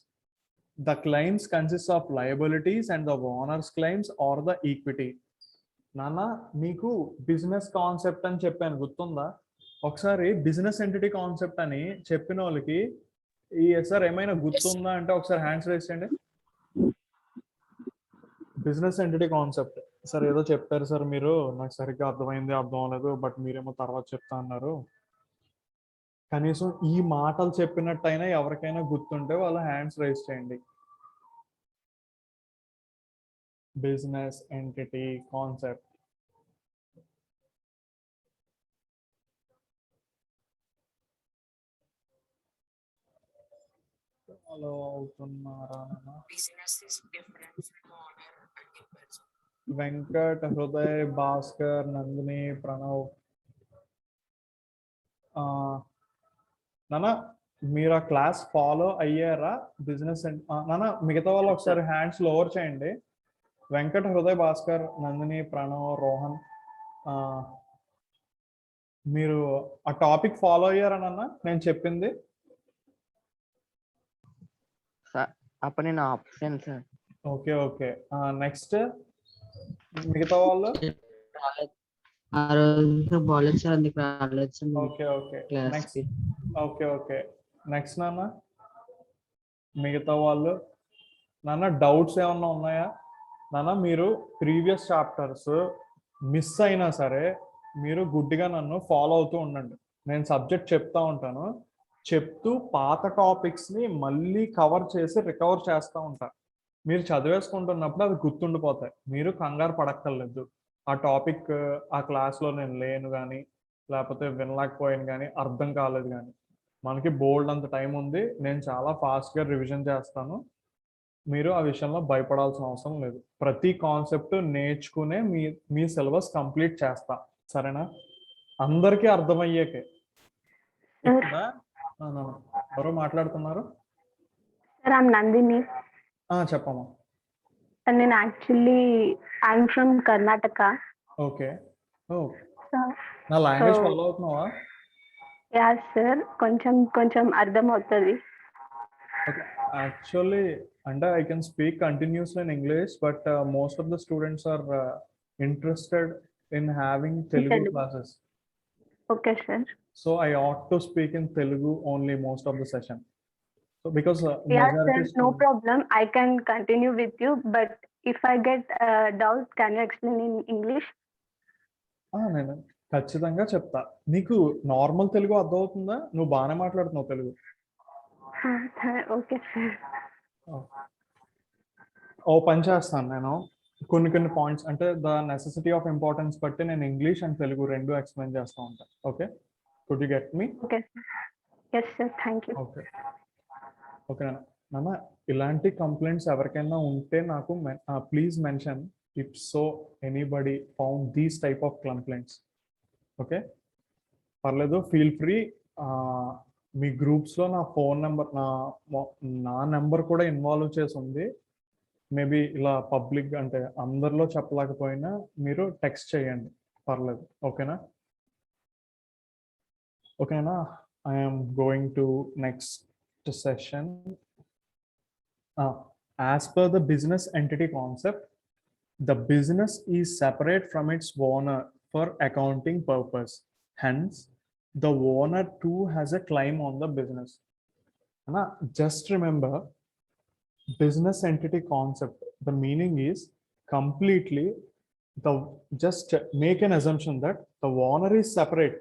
Speaker 1: The claims consist of liabilities and the owner's claims or the equity. నాన్న మీకు బిజినెస్ కాన్సెప్ట్ అని చెప్పాను, గుర్తుందా? ఒకసారి బిజినెస్ ఎంటిటీ కాన్సెప్ట్ అని చెప్పిన వాళ్ళకి ఈ సార్ ఏమైనా గుర్తుందా అంటే ఒకసారి హ్యాండ్స్ రైజ్ చేయండి. బిజినెస్ ఎంటిటీ కాన్సెప్ట్ సార్ ఏదో చెప్పారు సార్ మీరు, నాకు సరిగ్గా అర్థమైంది, అర్థం అవ్వలేదు, బట్ మీరేమో తర్వాత చెప్తా అన్నారు. కనీసం ఈ మాటలు చెప్పినట్టయినా ఎవరికైనా గుర్తుంటే వాళ్ళ హ్యాండ్స్ రైజ్ చేయండి. Business entity concept. ఫాలో అవుతున్నారా?
Speaker 5: Business is different from owner and the person.
Speaker 1: Venkat, Hriday, Bhaskar, Nandini, Pranav. నాన్న మీరు ఆ క్లాస్ ఫాలో అయ్యారా? బిజినెస్ నాన్న మిగతా వాళ్ళు ఒకసారి హ్యాండ్స్ లోవర్ చేయండి. వెంకట్, హృదయ్, భాస్కర్, నందిని, ప్రణవ్, రోహన్, మీరు ఆ టాపిక్ ఫాలో అయ్యారా నాన్న నేను చెప్పింది?
Speaker 6: అప్పుడు నేను option sir.
Speaker 1: Okay okay. Next మిగతా వాళ్ళు.
Speaker 2: ఆ రోజు బాగాలేదు సార్, అందుకు రాలేదు sir.
Speaker 1: Okay okay.
Speaker 2: Class
Speaker 1: next. Okay okay. Next నాన్న మిగతా వాళ్ళు. నాన్న డౌట్స్ ఏమన్నా ఉన్నాయా? నాన్న మీరు ప్రీవియస్ చాప్టర్స్ మిస్ అయినా సరే మీరు గుడ్డిగా నన్ను ఫాలో అవుతూ ఉండండి. నేను సబ్జెక్ట్ చెప్తా ఉంటాను, చెప్తూ పాత టాపిక్స్ని మళ్ళీ కవర్ చేసి రికవర్ చేస్తూ ఉంటాను. మీరు చదివేసుకుంటున్నప్పుడు అవి గుర్తుండిపోతాయి, మీరు కంగారు పడక్కర్లేదు. ఆ టాపిక్ ఆ క్లాస్లో నేను లేను కానీ, లేకపోతే వినలేకపోయాను కానీ, అర్థం కాలేదు కానీ, మనకి బోల్డ్ అంత టైం ఉంది, నేను చాలా ఫాస్ట్గా రివిజన్ చేస్తాను. మీరు ఆ విషయంలో భయపడాల్సిన అవసరం లేదు. ప్రతి కాన్సెప్ట్ నేర్చుకునే మీ సిలబస్ కంప్లీట్ చేస్తా, సరేనా? అందరికీ అర్థమయ్యేకే. ఇక్కడ ఎవరో మాట్లాడుతున్నారు.
Speaker 7: Sir I'm Nandini.
Speaker 1: చెప్పమ్మా.
Speaker 7: నేను actually I'm from Karnataka.
Speaker 1: Okay. నా లాంగ్వేజ్ ఫాలో అవుతున్నావా?
Speaker 7: యా సార్, కొంచెం కొంచెం అర్థం అవుతుంది.
Speaker 1: Actually, and I can speak continuously in English, but most of the students are interested in having Telugu classes.
Speaker 7: Okay, sir.
Speaker 1: So I ought to speak in Telugu only most of the session. So because
Speaker 7: Yeah, sir, no problem. I can continue with you, but if I get doubt, can you explain in English?
Speaker 1: నేను ఖచ్చితంగా చెప్తా. నీకు normal Telugu అర్థమవుతుందా? నువ్వు బాగానే మాట్లాడుతున్నావు Telugu.
Speaker 7: Okay sir.
Speaker 1: ఓ పని చేస్తాను, నేను కొన్ని పాయింట్స్ అంటే ద నెసెసిటీ ఆఫ్ ఇంపార్టెన్స్ బట్టి నేను ఇంగ్లీష్ అండ్ తెలుగు రెండు ఎక్స్ప్లెయిన్ చేస్తూ ఉంటాను. Okay, could you get me?
Speaker 7: Okay sir. Yes sir, thank you.
Speaker 1: Okay okay నాన్న, ఇలాంటి కంప్లైంట్స్ ఎవరికైనా ఉంటే నాకు please mention if so anybody found these type of complaints. Okay, పర్లేదు, ఫీల్ ఫ్రీ. మీ గ్రూప్స్లో నా ఫోన్ నెంబర్, నా నెంబర్ కూడా ఇన్వాల్వ్ చేసి ఉంది. మేబీ ఇలా పబ్లిక్ అంటే అందరిలో చెప్పలేకపోయినా మీరు టెక్స్ట్ చేయండి, పర్లేదు. ఓకేనా? ఓకేనా? I'm going to next session. As per the business entity concept, the business is separate from its owner for accounting purpose. Hence, the owner too has a claim on the business. Just remember, business entity concept, the meaning is completely just make an assumption that the owner is separate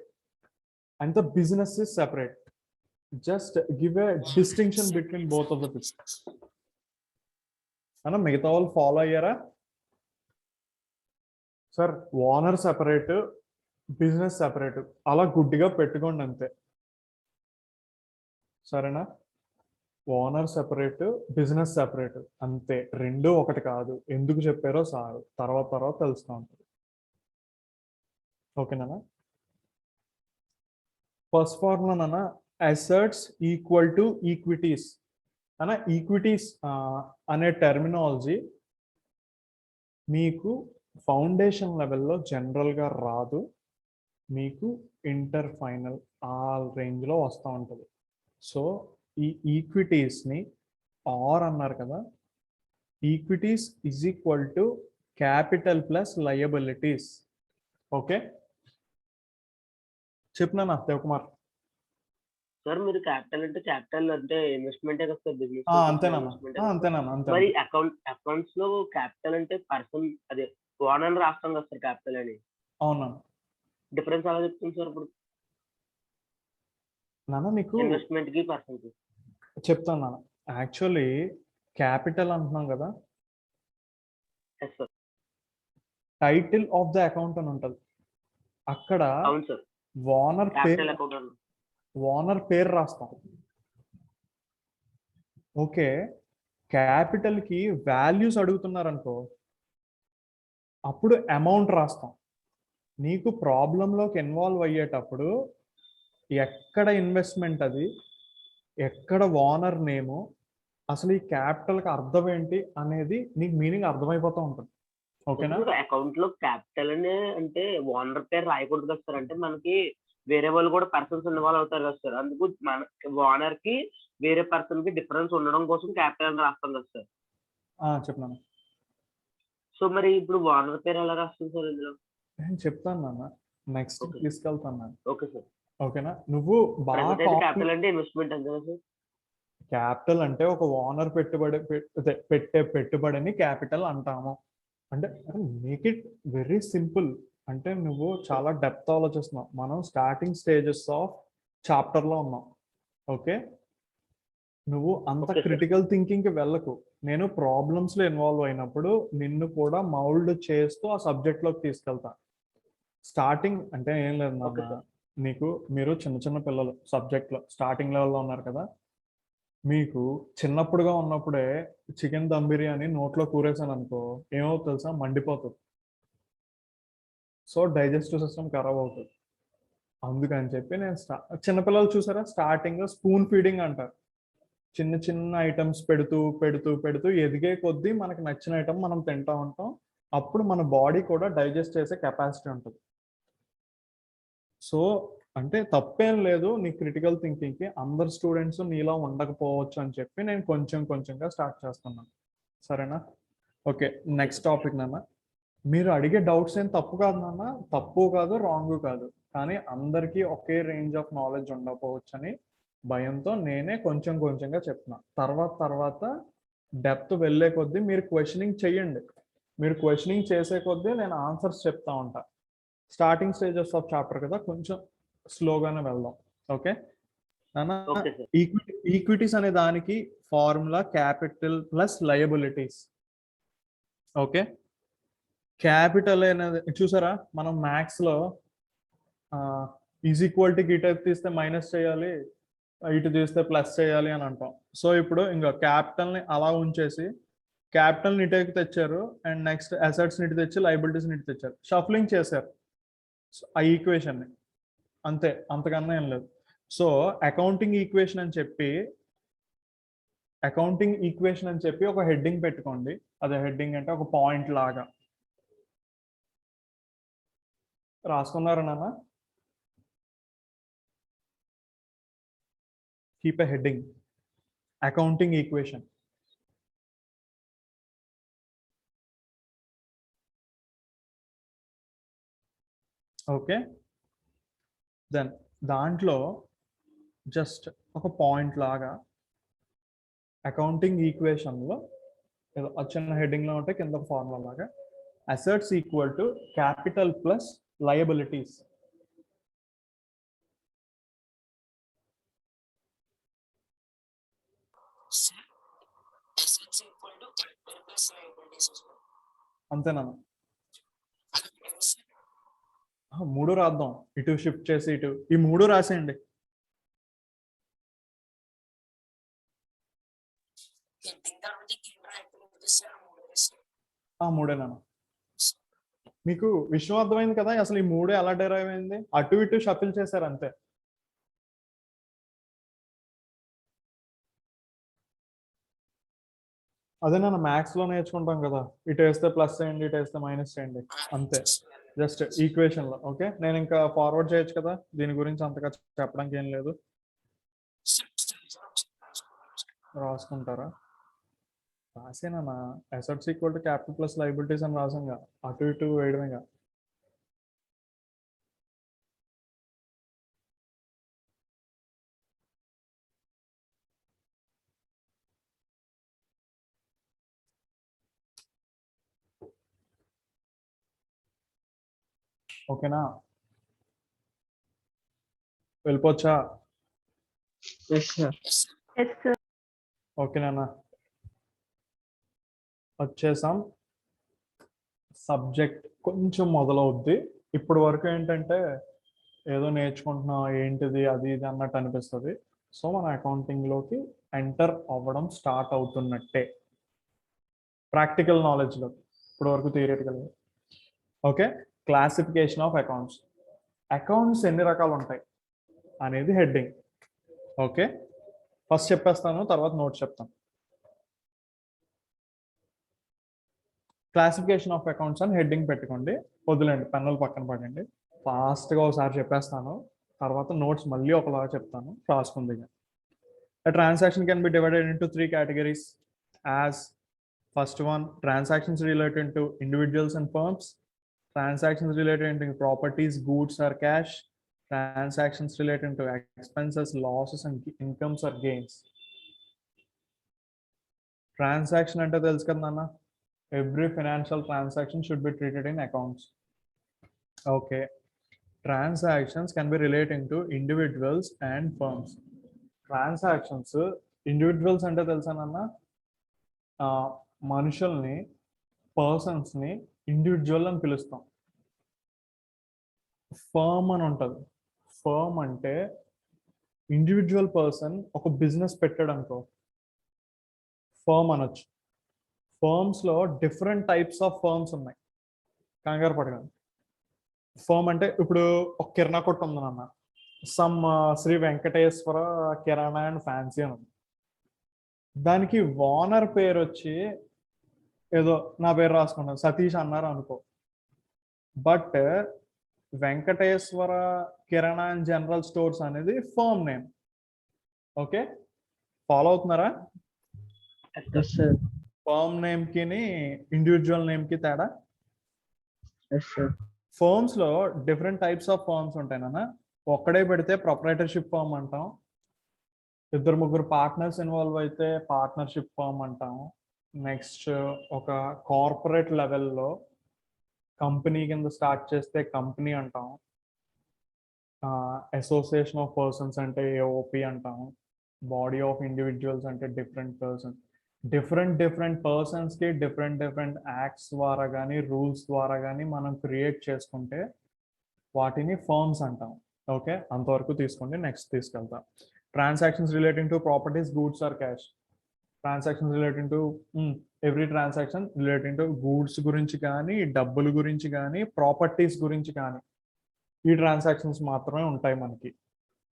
Speaker 1: and the business is separate. Just give a distinction between both of the business. అన్న మిగతా వాళ్ళు follow అయ్యారా? Sir owner separate, business separate, అలా గుడ్డిగా పెట్టుకోండి అంతే. సరేనా? Owner separate, business separate అంతే, రెండు ఒకటి కాదు. ఎందుకు చెప్పారో సార్ తర్వాత తెలుస్తూ ఉంటుంది. ఓకేనా? ఫస్ట్ ఫార్ములా నాన్న అసెట్స్ ఈక్వల్ టు ఈక్విటీస్ అన్న. ఈక్విటీస్ అనే టెర్మినాలజీ మీకు ఫౌండేషన్ లెవెల్లో జనరల్గా రాదు, మీకు ఇంటర్ ఫైనల్ ఆ రేంజ్లో వస్తూ ఉంటుంది. సో ఈ ఈక్విటీస్ని ఆర్ అన్నారు కదా, equities is equal to capital plus liabilities. Okay చెప్పినా దేవకుమార్?
Speaker 4: సార్ మీరు క్యాపిటల్ అంటే ఇన్వెస్ట్మెంటే కదా సార్, బిజినెస్
Speaker 1: అంతేనా?
Speaker 4: మరి అకౌంట్స్ లో క్యాపిటల్ అంటే పర్సన్ అదే ఓనర్ రాస్తాం కదా సార్ క్యాపిటల్ అని.
Speaker 1: అవునా?
Speaker 4: డిఫరెన్స్ ఎలా చెప్తుంది సార్ ఇప్పుడు
Speaker 1: నాన్న నీకు
Speaker 4: ఇన్వెస్ట్మెంట్ కి పర్సన్ కి?
Speaker 1: చెప్తాను నాన్న. యాక్చువల్లీ క్యాపిటల్ అంటున్నాం కదా,
Speaker 4: yes sir.
Speaker 1: Title of the account అని ఉంటుంది. అక్కడ
Speaker 4: అవును సార్,
Speaker 1: ఓనర్
Speaker 4: క్యాపిటల్
Speaker 1: పేరు,
Speaker 4: అకౌంట్.
Speaker 1: ఓనర్ పేరు రాస్తాం. ఓకే, క్యాపిటల్ కి వాల్యూస్ అడుగుతున్నారు అనుకో, అప్పుడు అమౌంట్ రాస్తాం. నీకు ప్రాబ్లంలోకి ఇన్వాల్వ్ అయ్యేటప్పుడు ఎక్కడ ఇన్వెస్ట్మెంట్ అది, ఎక్కడ ఓనర్ నేము, అసలు ఈ క్యాపిటల్కి అర్థం ఏంటి అనేది నీకు మీనింగ్ అర్థమైపోతూ ఉంటుంది. ఓకేనా?
Speaker 4: అకౌంట్ లో క్యాపిటల్ అంటే ఓనర్ పేరు రాయకూడదు కదా సార్, అంటే మనకి వేరే వాళ్ళు కూడా పర్సన్స్ ఇన్వాల్వ్ అవుతారు కదా సార్, అందుకు మన ఓనర్ కి వేరే పర్సన్ కి డిఫరెన్స్ ఉండడం కోసం క్యాపిటల్ అని రాస్తాం కదా సార్.
Speaker 1: చెప్పినాను.
Speaker 4: సో మరి ఇప్పుడు ఓనర్ పేరు ఎలా రాస్తుంది సార్ ఇందులో?
Speaker 1: నేను చెప్తాను నాన్న, నెక్స్ట్
Speaker 4: Okay.
Speaker 1: తీసుకెళ్తాను నాన్న.
Speaker 4: Okay sir.
Speaker 1: ఓకేనా? నువ్వు బాగా
Speaker 4: క్యాపిటల్ అంటే ఇన్వెస్ట్మెంట్ అంతే సార్.
Speaker 1: క్యాపిటల్ అంటే ఒక ఓనర్ పెట్టే పెట్టుబడిని క్యాపిటల్ అంటాము. అంటే మేక్ ఇట్ వెరీ సింపుల్. అంటే నువ్వు చాలా డెప్త్ ఆలోచిస్తున్నావు. మనం స్టార్టింగ్ స్టేజెస్ ఆఫ్ చాప్టర్ లో ఉన్నాం. ఓకే, నువ్వు అంత
Speaker 4: Okay, sir.
Speaker 1: క్రిటికల్ థింకింగ్ కి వెళ్ళకు. నేను ప్రాబ్లమ్స్ లో ఇన్వాల్వ్ అయినప్పుడు నిన్ను కూడా మౌల్డ్ చేస్తూ ఆ సబ్జెక్ట్ లోకి తీసుకెళ్తా. స్టార్టింగ్ అంటే ఏం లేదు
Speaker 4: Okay,
Speaker 1: నాన్న,
Speaker 4: sir.
Speaker 1: మీరు చిన్న పిల్లలు సబ్జెక్ట్ లో స్టార్టింగ్ లెవెల్లో ఉన్నారు కదా. మీకు చిన్నప్పుడుగా ఉన్నప్పుడే చికెన్ దమ్ బిర్యానీ నోట్లో కూరేసాను అనుకో, ఏమవుతుంది తెలుసా? మండిపోతుంది. సో డైజెస్టివ్ సిస్టమ్ ఖరాబ్ అవుతుంది. అందుకని చెప్పి నేను చిన్నపిల్లలు చూసారా, స్టార్టింగ్ స్పూన్ ఫీడింగ్ అంటారు. చిన్న చిన్న ఐటమ్స్ పెడుతూ పెడుతూ పెడుతూ ఎదిగే కొద్దీ మనకు నచ్చిన ఐటమ్ మనం తింటా ఉంటాం. అప్పుడు మన బాడీ కూడా డైజెస్ట్ చేసే కెపాసిటీ ఉంటుంది. సో అంటే తప్పేం లేదు నీ క్రిటికల్ థింకింగ్కి. అందరు స్టూడెంట్స్ నీలా ఉండకపోవచ్చు అని చెప్పి నేను కొంచెంగా స్టార్ట్ చేస్తున్నాను. సరేనా? ఓకే, నెక్స్ట్ టాపిక్ నాన్న. మీరు అడిగే డౌట్స్ ఏం తప్పు కాదు నాన్న, తప్పు కాదు, రాంగ్ కాదు. కానీ అందరికీ ఒకే రేంజ్ ఆఫ్ నాలెడ్జ్ ఉండకపోవచ్చు అని భయంతో నేనే కొంచెంగా చెప్తున్నా. తర్వాత డెప్త్ వెళ్ళే కొద్దీ మీరు క్వశ్చనింగ్ చెయ్యండి. మీరు క్వశ్చనింగ్ చేసే కొద్దీ నేను ఆన్సర్స్ చెప్తా ఉంటా. స్టార్టింగ్ స్టేజెస్ ఆఫ్ చాప్టర్ కదా, కొంచెం స్లోగానే వెళ్దాం. ఓకే నాన్న?
Speaker 4: Okay sir.
Speaker 1: ఈక్విటీస్ అనే దానికి formula capital plus liabilities. Okay, capital అనేది చూసారా, మనం మ్యాథ్స్ లో ఈజ్ ఈక్వల్ టు ఇటు తీస్తే మైనస్ చేయాలి, ఇటు తీస్తే ప్లస్ చేయాలి అని అంటాం. సో ఇప్పుడు ఇంకా క్యాపిటల్ ని అలా ఉంచేసి క్యాపిటల్ ఇటుకి తెచ్చారు, అండ్ నెక్స్ట్ అసెట్స్ ఇటు తెచ్చి లయబిలిటీస్ ఇటు తెచ్చారు, షఫ్లింగ్ చేశారు ఆ ఈక్వేషన్ ని. అంతే, అంతకన్నా ఏం లేదు. సో అకౌంటింగ్ ఈక్వేషన్ అని చెప్పి ఒక హెడ్డింగ్ పెట్టుకోండి. అదే హెడ్డింగ్ అంటే ఒక పాయింట్ లాగా రాసుకున్నారా నాన్న? Keep a heading accounting equation. Okay, then దాంట్లో జస్ట్ ఒక పాయింట్ లాగా అకౌంటింగ్ ఈక్వేషన్లో ఏదో చిన్న హెడ్డింగ్లో ఉంటే కింద ఫార్ములా లాగా assets equal to capital plus liabilities.
Speaker 5: Sir, assets equal to capital
Speaker 1: అంతేనా? మూడు రాద్దాం, ఇటు షిఫ్ట్ చేసి ఇటు ఈ మూడు రాసేయండి. మూడేనా? మీకు విషయం అర్థమైంది కదా, అసలు ఈ మూడే ఎలా డెరైవ్ అయింది? అటు ఇటు షఫిల్ చేశారు అంతే. అదే నన్ను మ్యాథ్స్ లో నేర్చుకుంటాం కదా, ఇటు వేస్తే ప్లస్ చేయండి, ఇటు వేస్తే మైనస్ చేయండి, అంతే. జస్ట్ ఈక్వేషన్ లో. ఓకే, నేను ఇంకా ఫార్వర్డ్ చేయొచ్చు కదా, దీని గురించి అంతగా చెప్పడానికి ఏం లేదు. రాసుకుంటారా? రాసేనా? Assets equal to capital plus liabilities అని రాసాంగా, అటు ఇటు వేయడమేగా. ఓకేనా? వెళ్ళిపోవచ్చా?
Speaker 2: Yes, sir.
Speaker 7: Yes, sir.
Speaker 1: ఓకేనా? వచ్చేసాం. సబ్జెక్ట్ కొంచెం మొదలవుద్ది. ఇప్పటి వరకు ఏంటంటే ఏదో నేర్చుకుంటున్నాం, ఏంటిది అది ఇది అన్నట్టు అనిపిస్తుంది. సో మన అకౌంటింగ్లోకి ఎంటర్ అవ్వడం స్టార్ట్ అవుతున్నట్టే, ప్రాక్టికల్ నాలెడ్జ్లో. ఇప్పటి వరకు theoretical. Okay, classification of accounts. Accounts ఎన్ని రకాలు ఉంటాయి అనేది హెడ్డింగ్. ఓకే, ఫస్ట్ చెప్పేస్తాను, తర్వాత నోట్స్ చెప్తాను. క్లాసిఫికేషన్ ఆఫ్ అకౌంట్స్ అని హెడ్డింగ్ పెట్టుకోండి, వదిలేండి, పెన్నులు పక్కన పడండి. ఫాస్ట్గా ఒకసారి చెప్పేస్తాను, తర్వాత నోట్స్ మళ్ళీ ఒకలాగా చెప్తాను, రాసుకుంది. A transaction can be divided into 3 categories as first one, transactions related to individuals and firms, transactions related to properties, goods or cash, transactions related to expenses, losses and incomes or gains. Transaction ante telusu kada nana, every financial transaction should be treated in accounts. Okay, transactions can be relating to individuals and firms. Transactions individuals అంటే తెలుసానన్నా, మనుషుల్ని, పర్సన్స్ని individual అని పిలుస్తాం. Firm అని ఉంటుంది. Firm అంటే individual person ఒక business పెట్టాడు అనుకో, ఫర్మ్ అనొచ్చు. ఫర్మ్స్లో డిఫరెంట్ టైప్స్ ఆఫ్ ఫర్మ్స్ ఉన్నాయి, కంగారు పడగలను. ఫర్మ్ అంటే ఇప్పుడు ఒక కిరాణా కొట్టు ఉందన్న, some Shri Venkateswara kirana and fancy అని ఉంది. దానికి ఓనర్ పేరు వచ్చి ఏదో నా పేరు రాసుకున్నాను, సతీష్ అన్నారు అనుకో. But Venkateswara kirana and general stores అనేది ఫర్మ్ నేమ్. ఓకే, ఫాలో అవుతున్నారా?
Speaker 2: Yes, sir.
Speaker 1: ఫర్మ్ నేమ్కి ఇండివిజువల్ నేమ్కి తేడా.
Speaker 2: Yes, sir.
Speaker 1: ఫర్మ్స్లో డిఫరెంట్ టైప్స్ ఆఫ్ ఫర్మ్స్ ఉంటాయి నాన్న. ఒక్కడే పెడితే ప్రొపరైటర్షిప్ ఫర్మ్ అంటాం, ఇద్దరు ముగ్గురు పార్ట్నర్స్ ఇన్వాల్వ్ అయితే పార్ట్నర్షిప్ ఫర్మ్ అంటాం. నెక్స్ట్ ఒక కార్పొరేట్ లెవెల్లో కంపెనీ కింద స్టార్ట్ చేస్తే కంపెనీ అంటాం. అసోసియేషన్ ఆఫ్ పర్సన్స్ అంటే ఏఓపి అంటాం. బాడీ ఆఫ్ ఇండివిజువల్స్ అంటే డిఫరెంట్ పర్సన్స్. డిఫరెంట్ పర్సన్స్కి డిఫరెంట్ యాక్ట్స్ ద్వారా కానీ రూల్స్ ద్వారా కానీ మనం క్రియేట్ చేసుకుంటే వాటిని ఫర్మ్స్ అంటాం. ఓకే, అంతవరకు తీసుకోండి, నెక్స్ట్ తీసుకెళ్తా. Transactions relating to properties, goods or cash. Transactions relating to every transaction relating to goods గురించి కానీ, డబ్బుల గురించి కానీ, ప్రాపర్టీస్ గురించి కానీ, ఈ ట్రాన్సాక్షన్స్ మాత్రమే ఉంటాయి మనకి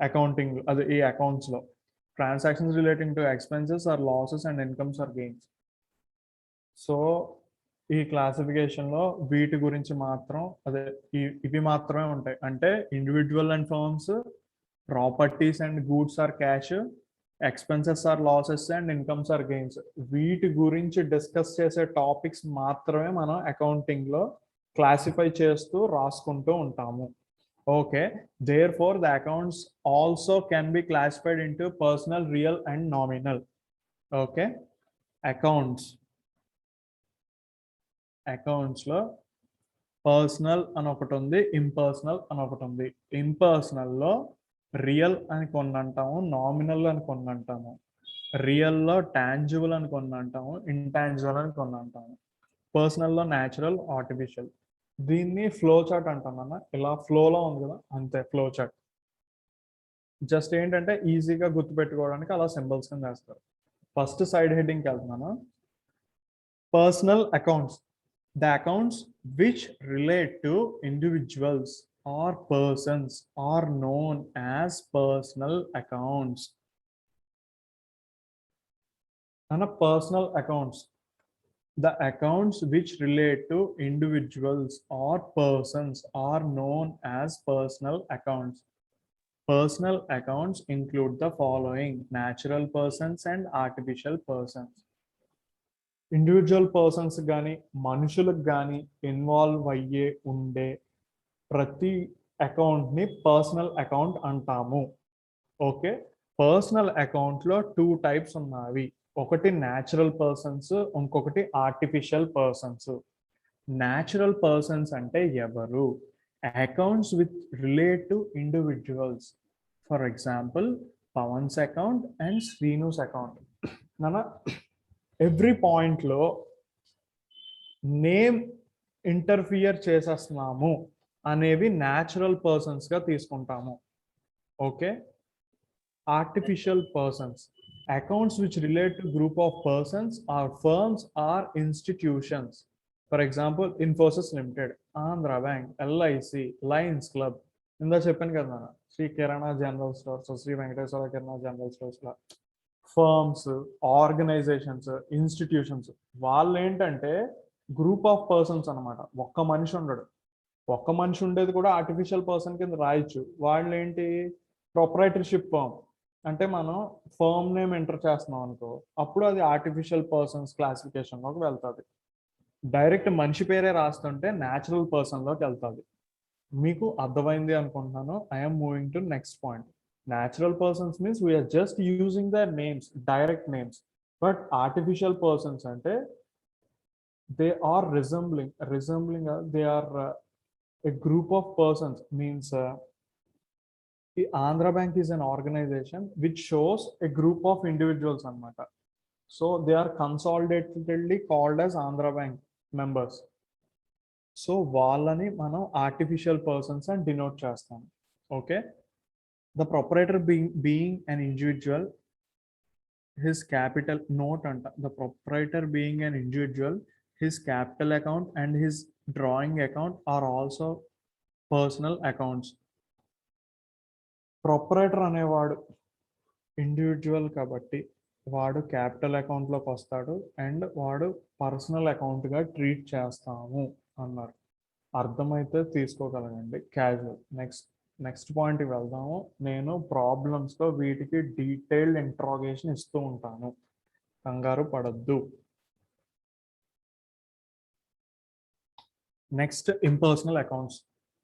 Speaker 1: అకౌంటింగ్, అదే ఈ అకౌంట్స్లో. Transactions relating to expenses or losses and incomes or gains. So ఈ క్లాసిఫికేషన్లో వీటి గురించి మాత్రం, అదే ఇవి మాత్రమే ఉంటాయి. అంటే individual and firms, properties and goods or cash, expenses or losses and incomes or gains. వీటి గురించి డిస్కస్ చేసే టాపిక్స్ మాత్రమే మనం అకౌంటింగ్లో క్లాసిఫై చేస్తూ రాసుకుంటూ ఉంటాము. Okay, therefore the accounts also can be classified into personal, real and nominal. Okay, అకౌంట్స్లో పర్సనల్ అని ఒకటి ఉంది, ఇంపర్సనల్ అని ఒకటి ఉంది. ఇంపర్సనల్లో రియల్ అని కొన్ని అంటాము, నామినల్ అని కొన్ని అంటాము. రియల్లో టాంజిబుల్ అని కొన్ని అంటాము, ఇంటాంజిబుల్ అని కొన్ని అంటాము. పర్సనల్లో న్యాచురల్, ఆర్టిఫిషియల్. దీన్ని ఫ్లో చార్ట్ అంటాం అన్న. ఇలా ఫ్లోలో ఉంది కదా, అంతే ఫ్లో చార్ట్. జస్ట్ ఏంటంటే ఈజీగా గుర్తుపెట్టుకోవడానికి అలా సింబల్స్ కింద వేస్తారు. ఫస్ట్ సైడ్ హెడ్డింగ్కి వెళ్తున్నాను. Personal accounts, the accounts which relate to individuals or persons are known as personal accounts. అన్న personal accounts, the accounts which relate to individuals or persons are known as personal accounts. Personal accounts include the following: natural persons and artificial persons. Individual persons కానీ మనుషులకు కానీ ఇన్వాల్వ్ అయ్యే ఉండే ప్రతి అకౌంట్ని personal account అంటాము. ఓకే, పర్సనల్ అకౌంట్లో 2 టైప్స్ ఉన్నవి. ఒకటి న్యాచురల్ పర్సన్స్, ఇంకొకటి ఆర్టిఫిషియల్ పర్సన్స్. న్యాచురల్ పర్సన్స్ అంటే ఎవరు? Accounts with relate to individuals. For example Pavan's account and Srinu's account. నాన్న ఎవ్రీ పాయింట్లో నేమ్ ఇంటర్ఫియర్ చేసేస్తున్నాము అనేవి న్యాచురల్ పర్సన్స్గా తీసుకుంటాము. Okay, artificial persons, accounts which relate to group of persons or firms or institutions. For example, Infosys Limited, Andhra Bank, LIC, Lions Club. ఇందా చెప్పాను కదా శ్రీ కిరాణా general stores, Shri Venkateswara కిరాణా general stores లా firms, organisations, institutions. వాళ్ళు ఏంటంటే group of persons అనమాట. ఒక్క మనిషి ఉండడు. ఒక్క మనిషి ఉండేది కూడా ఆర్టిఫిషియల్ పర్సన్ కింద రాయొచ్చు. వాళ్ళు ఏంటి, ప్రొప్రైటర్షిప్ ఫర్మ్. అంటే మనం ఫర్మ్ నేమ్ ఎంటర్ చేస్తున్నాం అనుకో, అప్పుడు అది ఆర్టిఫిషియల్ పర్సన్స్ క్లాసిఫికేషన్లోకి వెళ్తుంది. డైరెక్ట్ మనిషి పేరే రాస్తుంటే న్యాచురల్ పర్సన్లోకి వెళ్తుంది. మీకు అర్థమైంది అనుకుంటున్నాను. I'm moving to next point. Natural persons means we are just using their names, direct names. But artificial persons అంటే they are resembling they are a group of persons. Means the Andhra Bank is an organization which shows a group of individuals anamata. So they are consolidatedly called as Andhra Bank members. So వాళ్ళని మనం artificial persons and denote చేస్తాం. Okay, the proprietor being an individual, his capital note anta. The proprietor being an individual, his capital account and his drawing account are also personal accounts. Proprietor అనేవాడు individual కాబట్టి వాడు capital అకౌంట్లోకి వస్తాడు and వాడు personal అకౌంట్గా treat చేస్తాము అన్నారు. అర్థమైతే తీసుకోగలగండి casual. Next పాయింట్కి వెళ్దాము. నేను ప్రాబ్లమ్స్లో వీటికి డీటెయిల్డ్ ఇంట్రాగేషన్ ఇస్తూ ఉంటాను, కంగారు పడద్దు. Next, impersonal accounts.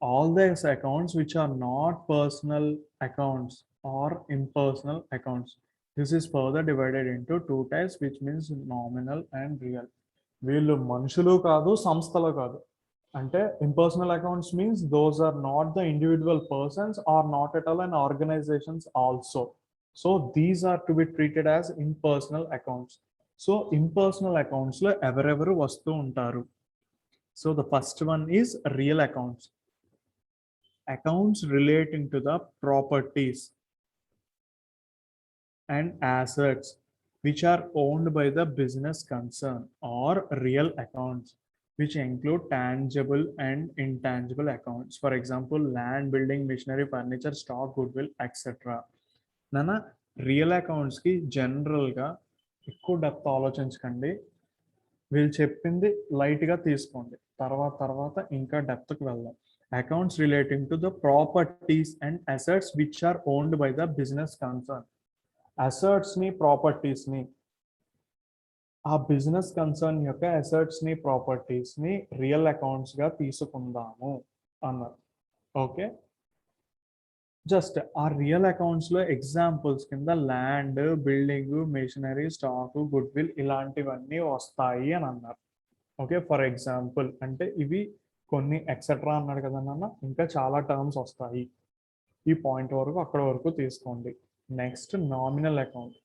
Speaker 1: All these accounts which are not personal accounts or impersonal accounts. This is further divided into 2 types, which means nominal and real. వీళ్ళు మనుషులు కాదు, సంస్థలు కాదు. అంటే impersonal accounts means those are not the individual persons or not at all an organizations also. So these are to be treated as impersonal accounts. So impersonal accounts లో ఎవరెవరు వస్తూ ఉంటారు? So the first one is real accounts. Accounts relating to the properties and assets which are owned by the business concern, or real accounts which include tangible and intangible accounts. For example, land, building, machinery, furniture, stock, goodwill, etc. Nana real accounts ki general ga ekku depth ఆలోచించకండి. వీళ్ళు చెప్పింది light గా తీసుకోండి, తర్వాత ఇంకా depth కి వెళ్దాం. Accounts relating to the properties and assets which are owned by the business concern. Assets ni, properties ni, ఆ బిజినెస్ కన్సర్న్ యొక్క అసెట్స్ ని, ప్రాపర్టీస్ ని రియల్ అకౌంట్స్ గా తీసుకుందాము అన్నారు. ఓకే, జస్ట్ ఆ రియల్ అకౌంట్స్ లో ఎగ్జాంపుల్స్ కింద land, building, machinery, stock, good will ఇలాంటివన్నీ వస్తాయి అని అన్నారు. ఓకే, ఫర్ ఎగ్జాంపుల్ అంటే ఇవి కొన్ని ఎక్సెట్రా అన్నాడు కదా నాన్న, ఇంకా చాలా టర్మ్స్ వస్తాయి. ఈ పాయింట్ వరకు అక్కడ వరకు తీసుకోండి. Next, nominal account.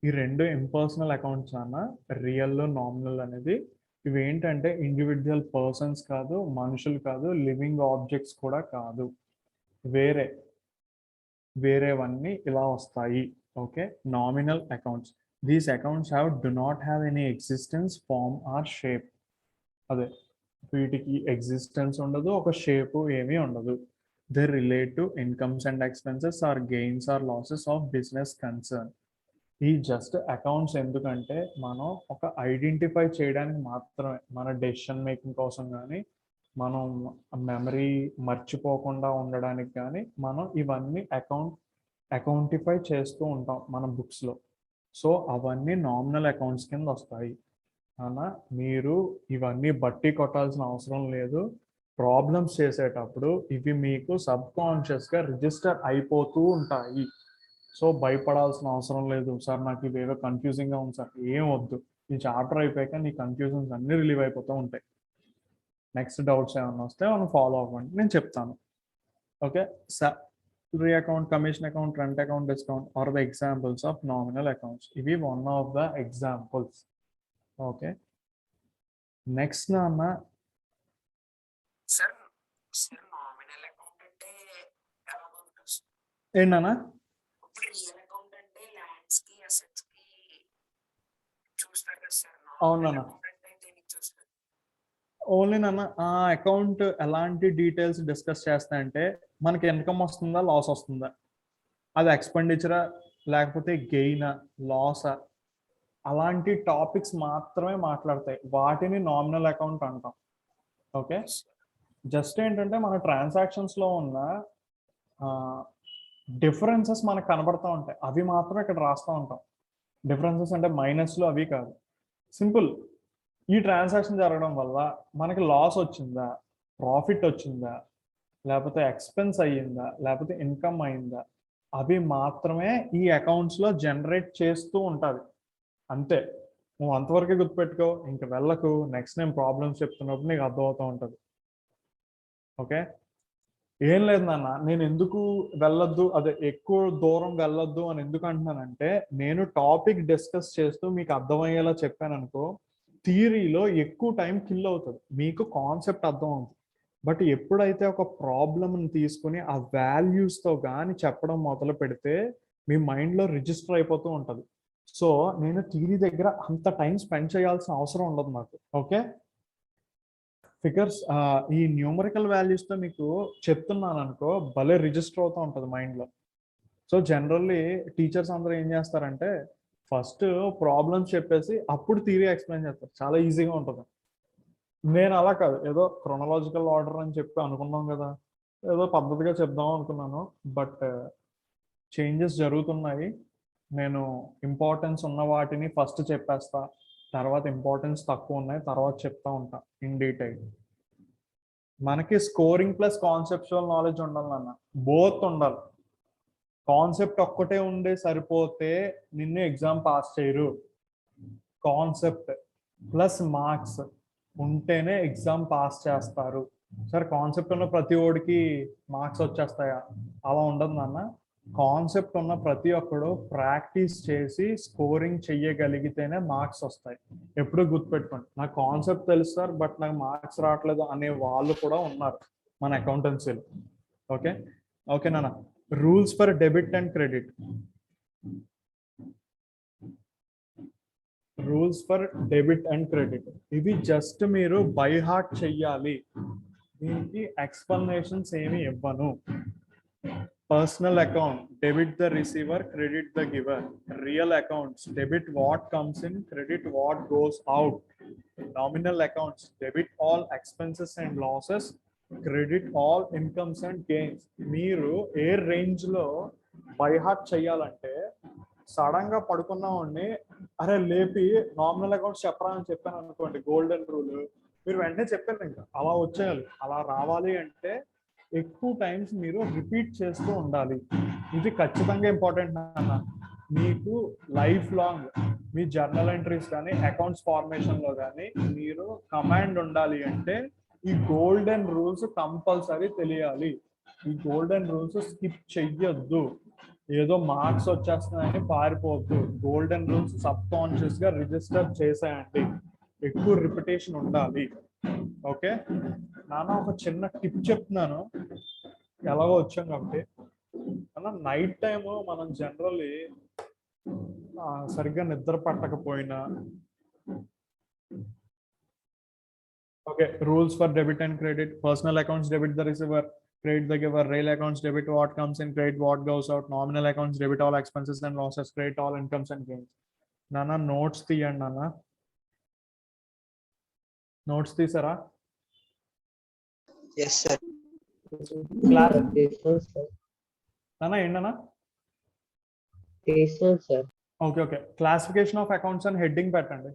Speaker 1: ఈ రెండు ఇంపర్సనల్ అకౌంట్స్ అన్న రియల్ నామినల్ అనేది ఇవి ఏంటంటే ఇండివిజువల్ పర్సన్స్ కాదు, మనుషులు కాదు, లివింగ్ ఆబ్జెక్ట్స్ కూడా కాదు, వేరేవన్నీ ఇలా వస్తాయి. Okay, nominal accounts. These accounts do not have any existence, form or shape. అదే వీటికి ఎగ్జిస్టెన్స్ ఉండదు, ఒక షేపు ఏమీ ఉండదు. They relate to incomes and expenses or gains or losses of business concern. ఈ జస్ట్ అకౌంట్స్ ఎందుకంటే మనం ఒక ఐడెంటిఫై చేయడానికి మాత్రమే, మన డెసిషన్ మేకింగ్ కోసం కానీ, మనం మెమరీ మర్చిపోకుండా ఉండడానికి కానీ మనం ఇవన్నీ అకౌంటిఫై చేస్తూ ఉంటాం మన బుక్స్లో. సో అవన్నీ నామినల్ అకౌంట్స్ కింద వస్తాయి. అలా మీరు ఇవన్నీ బట్టి కొట్టాల్సిన అవసరం లేదు. ప్రాబ్లమ్స్ చేసేటప్పుడు ఇవి మీకు సబ్కాన్షియస్గా రిజిస్టర్ అయిపోతూ ఉంటాయి. సో భయపడాల్సిన అవసరం లేదు. సార్ నాకు ఇవేవో కన్ఫ్యూజింగ్గా ఉంది సార్, ఏం వద్దు. ఈ చాప్టర్ అయిపోయాక నీ కన్ఫ్యూజన్స్ అన్నీ రిలీవ్ అయిపోతూ ఉంటాయి. నెక్స్ట్ డౌట్స్ ఏమైనా వస్తే మనం ఫాలో అవ్వండి, నేను చెప్తాను. Okay, salary account, commission account, rent account, discount are the examples of nominal accounts. ఇవి one of the examples. Okay, next అన్న
Speaker 5: సార్ నామినల్ అకౌంట్ అంటే ఎలా ఉంటుంది?
Speaker 1: ఏంటన్నా?
Speaker 5: ఇప్పుడు రియల్ అకౌంట్ అంటే ల్యాండ్స్ కి అసెట్స్ కి చూస్తారు కదా సార్.
Speaker 1: అవునన్నా.
Speaker 5: అంటే దేనికి చూస్తారు?
Speaker 1: ఓన్లీ నాన్న ఆ అకౌంట్ ఎలాంటి డీటెయిల్స్ డిస్కస్ చేస్తాయంటే మనకి ఇన్కమ్ వస్తుందా, లాస్ వస్తుందా, అది ఎక్స్పెండిచరా లేకపోతే గెయినా, లాసా, అలాంటి టాపిక్స్ మాత్రమే మాట్లాడతాయి. వాటిని నామినల్ అకౌంట్ అంటాం. ఓకే, జస్ట్ ఏంటంటే మన ట్రాన్సాక్షన్స్లో ఉన్న డిఫరెన్సెస్ మనకు కనబడుతూ ఉంటాయి, అవి మాత్రం ఇక్కడ రాస్తూ ఉంటాం. డిఫరెన్సెస్ అంటే మైనస్లు అవి కాదు. సింపుల్, ఈ ట్రాన్సాక్షన్ జరగడం వల్ల మనకి లాస్ వచ్చిందా, ప్రాఫిట్ వచ్చిందా, లేకపోతే ఎక్స్పెన్స్ అయ్యిందా, లేకపోతే ఇన్కమ్ అయిందా, అవి మాత్రమే ఈ అకౌంట్స్లో జనరేట్ చేస్తూ ఉంటుంది. అంతే, నువ్వు అంతవరకే గుర్తుపెట్టుకో, ఇంక వెళ్ళకు. నెక్స్ట్ నేను ప్రాబ్లమ్స్ చెప్తున్నప్పుడు నీకు అర్థమవుతూ ఉంటుంది. ఓకే, ఏం లేదు నాన్న, నేను ఎందుకు వెళ్ళొద్దు, అదే ఎక్కువ దూరం వెళ్ళొద్దు అని ఎందుకు అంటున్నానంటే, నేను టాపిక్ డిస్కస్ చేస్తూ మీకు అర్థమయ్యేలా చెప్పాను అనుకో, థియరీలో ఎక్కువ టైం కిల్ అవుతుంది, మీకు కాన్సెప్ట్ అర్థం అవుతుంది. బట్ ఎప్పుడైతే ఒక ప్రాబ్లమ్ని తీసుకుని ఆ వాల్యూస్తో కానీ చెప్పడం మొదలు పెడితే మీ మైండ్లో రిజిస్టర్ అయిపోతూ ఉంటుంది. సో నేను థియరీ దగ్గర అంత టైం స్పెండ్ చేయాల్సిన అవసరం ఉండదు నాకు. ఓకే, ఫిగర్స్ ఈ న్యూమరికల్ వాల్యూస్తో మీకు చెప్తున్నాను అనుకో, భలే రిజిస్టర్ అవుతూ ఉంటుంది మైండ్లో. సో జనరల్లీ టీచర్స్ అందరూ ఏం చేస్తారంటే ఫస్ట్ ప్రాబ్లమ్స్ చెప్పేసి అప్పుడు థియరీ ఎక్స్ప్లెయిన్ చేస్తారు, చాలా ఈజీగా ఉంటుంది. నేను అలా కాదు, ఏదో క్రొనలాజికల్ ఆర్డర్ అని చెప్పి అనుకున్నాం కదా, ఏదో పద్ధతిగా చెప్దాం అనుకున్నాను. బట్ చేంజెస్ జరుగుతున్నాయి. నేను ఇంపార్టెన్స్ ఉన్న వాటిని ఫస్ట్ చెప్పేస్తా, తర్వాత ఇంపార్టెన్స్ తక్కువ ఉన్నాయి తర్వాత చెప్తా ఉంటా ఇన్ డీటెయిల్. మనకి స్కోరింగ్ ప్లస్ కాన్సెప్చువల్ నాలెడ్జ్ ఉండాలి నాన్న, బోత్ ఉండాలి. కాన్సెప్ట్ ఒక్కటే ఉండే సరిపోతే నిన్ను ఎగ్జామ్ పాస్ చేయరు. కాన్సెప్ట్ ప్లస్ మార్క్స్ ఉంటేనే ఎగ్జామ్ పాస్ చేస్తారు. సార్ కాన్సెప్ట్ ఉన్న ప్రతి ఓడికి మార్క్స్ వచ్చేస్తాయా? అలా ఉండదు నాన్న. కాన్సెప్ట్ ఉన్న ప్రతి ఒక్కడు ప్రాక్టీస్ చేసి స్కోరింగ్ చెయ్యగలిగితేనే మార్క్స్ వస్తాయి. ఎప్పుడు గుర్తుపెట్టుకోండి, నాకు కాన్సెప్ట్ తెలుసు సార్ బట్ నాకు మార్క్స్ రావట్లేదు అనే వాళ్ళు కూడా ఉన్నారు మన అకౌంటెన్సీలో. ఓకే ఓకే నాన్న. Rules for debit and credit. Rules for debit and credit ఇవి జస్ట్ మీరు బై హార్ట్ చెయ్యాలి. దీనికి ఎక్స్ప్లెనేషన్స్ ఏమి ఇవ్వను. Personal account, debit the receiver, credit the giver. Real accounts, debit what comes in, credit what goes out. Nominal accounts, debit all expenses and losses, credit all incomes and gains. మీరు ఏ range లో by heart చెయ్యాలంటే, sudden గా పడుకున్నామండి, అరే లేపి nominal accounts చెప్పరా అని చెప్పాను అనుకోండి, గోల్డెన్ రూల్, మీరు వెంటనే చెప్పారు. ఇంకా అలా వచ్చేయాలి. అలా రావాలి అంటే ఎక్కువ టైమ్స్ మీరు రిపీట్ చేస్తూ ఉండాలి. ఇది ఖచ్చితంగా ఇంపార్టెంట్ అన్న. మీకు లైఫ్ లాంగ్ మీ జర్నల్ ఎంట్రీస్ కానీ అకౌంట్స్ ఫార్మేషన్లో కానీ మీరు కమాండ్ ఉండాలి అంటే ఈ గోల్డెన్ రూల్స్ కంపల్సరీ తెలియాలి. ఈ గోల్డెన్ రూల్స్ స్కిప్ చెయ్యొద్దు. ఏదో మార్క్స్ వచ్చేస్తున్నాయని పారిపోవద్దు. గోల్డెన్ రూల్స్ సబ్ కాన్షియస్ గా రిజిస్టర్ చేసేయండి. ఎక్కువ రిపిటేషన్ ఉండాలి. ఓకే నాన్న, ఒక చిన్న టిప్ చెప్తున్నాను, ఎలాగో వచ్చాం కాబట్టి. అన్న నైట్ టైం మనం జనరల్లీ సరిగ్గా నిద్ర పట్టకపోయినా, okay, rules for debit and credit. Personal accounts debit the receiver, credit the giver. Real accounts debit what comes in, credit what goes out. Nominal accounts debit all expenses and losses, credit all incomes and gains. Nana notes తీయండి నాన్న. Notes తీసారా?
Speaker 6: Yes, sir.
Speaker 1: Class
Speaker 2: తీసుకోండి sir.
Speaker 1: నాన్న ఏంటన్నా?
Speaker 2: తీసుకోండి sir.
Speaker 1: Okay classification of accounts అని heading పెట్టండి.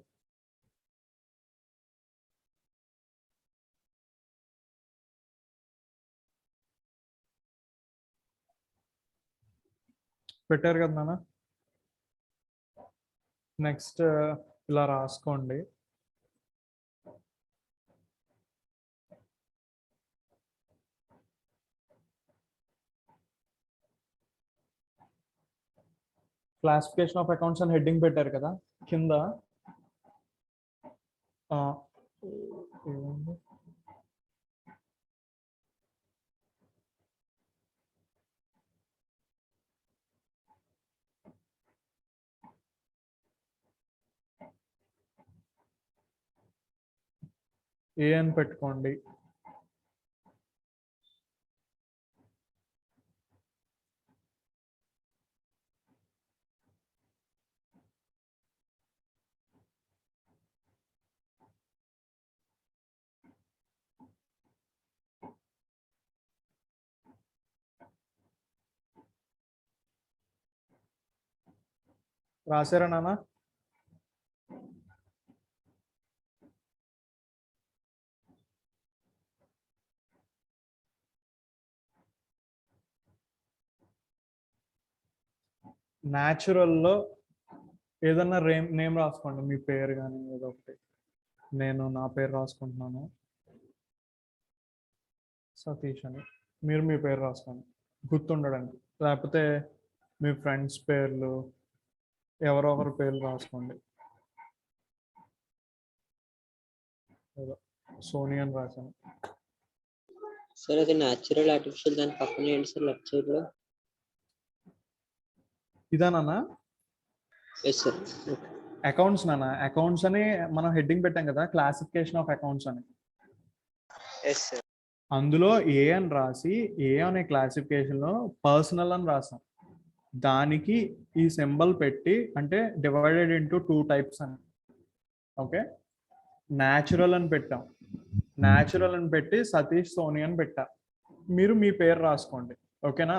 Speaker 1: పెట్టారు కదా నాన్న? నెక్స్ట్ ఇలా రాసుకోండి. క్లాసిఫికేషన్ ఆఫ్ అకౌంట్స్ అని హెడ్డింగ్ పెట్టారు కదా, కింద ఏముంది? ఏ అని పెట్టుకోండి. రాశారా నాన్న? న్యాచురల్లో ఏదన్నా నేమ్ రాసుకోండి, మీ పేరు కానీ ఏదో ఒకటి. నేను నా పేరు రాసుకుంటున్నాను, సతీష్ అని. మీరు మీ పేరు రాసుకోండి గుర్తుండడానికి. లేకపోతే మీ ఫ్రెండ్స్ పేర్లు, ఎవరో ఒకరి పేర్లు రాసుకోండి. ఏదో సోనీ అని రాశాను.
Speaker 8: సార్ అది న్యాచురల్ ఆర్టిఫిషియల్ దాని పక్కన ఏంటి సార్ లెఫ్ట్ సైడ్ లో?
Speaker 1: ఇదానా?
Speaker 8: Yes sir.
Speaker 1: అకౌంట్స్ నాన్న, అకౌంట్స్ అని మనం హెడ్డింగ్ పెట్టాం కదా, క్లాసిఫికేషన్ ఆఫ్ అకౌంట్స్ అని.
Speaker 8: Yes sir.
Speaker 1: అందులో ఏ అని రాసి, ఏ అనే క్లాసిఫికేషన్ లో పర్సనల్ అని రాసాం. దానికి ఈ సింబల్ పెట్టి, అంటే డివైడెడ్ ఇంటూ 2 టైప్స్ అని. ఓకే, న్యాచురల్ అని పెట్టాం. న్యాచురల్ అని పెట్టి సతీష్ సోని అని పెట్టా. మీరు మీ పేరు రాసుకోండి. ఓకేనా?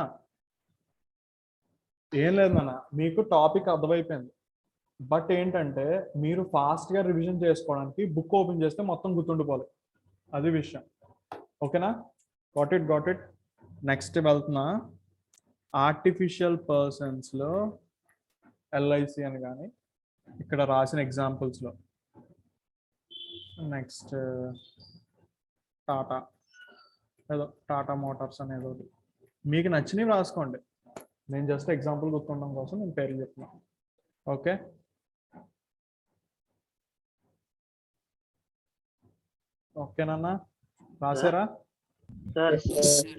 Speaker 1: ఏం లేదు నాన్న, మీకు టాపిక్ అర్థమైపోయింది. బట్ ఏంటంటే మీరు ఫాస్ట్ గా రివిజన్ చేసుకోవడానికి బుక్ ఓపెన్ చేస్తే మొత్తం గుర్తుండిపోవాలి. అది విషయం. ఓకేనా? Got it. నెక్స్ట్ వెళ్తున్నా. ఆర్టిఫిషియల్ పర్సన్స్ లో ఎల్ఐసి అని కానీ ఇక్కడ రాసిన ఎగ్జాంపుల్స్ లో, నెక్స్ట్ టాటా, ఏదో టాటా మోటార్స్ అనేది ఒకటి. మీకు నచ్చినవి రాసుకోండి. నేను జస్ట్ ఎగ్జాంపుల్ గుర్తుండడం కోసం నేను పేర్లు చెప్తున్నాను. ఓకే, ఓకేనన్నా? రాసారా?
Speaker 4: Sir
Speaker 2: sir.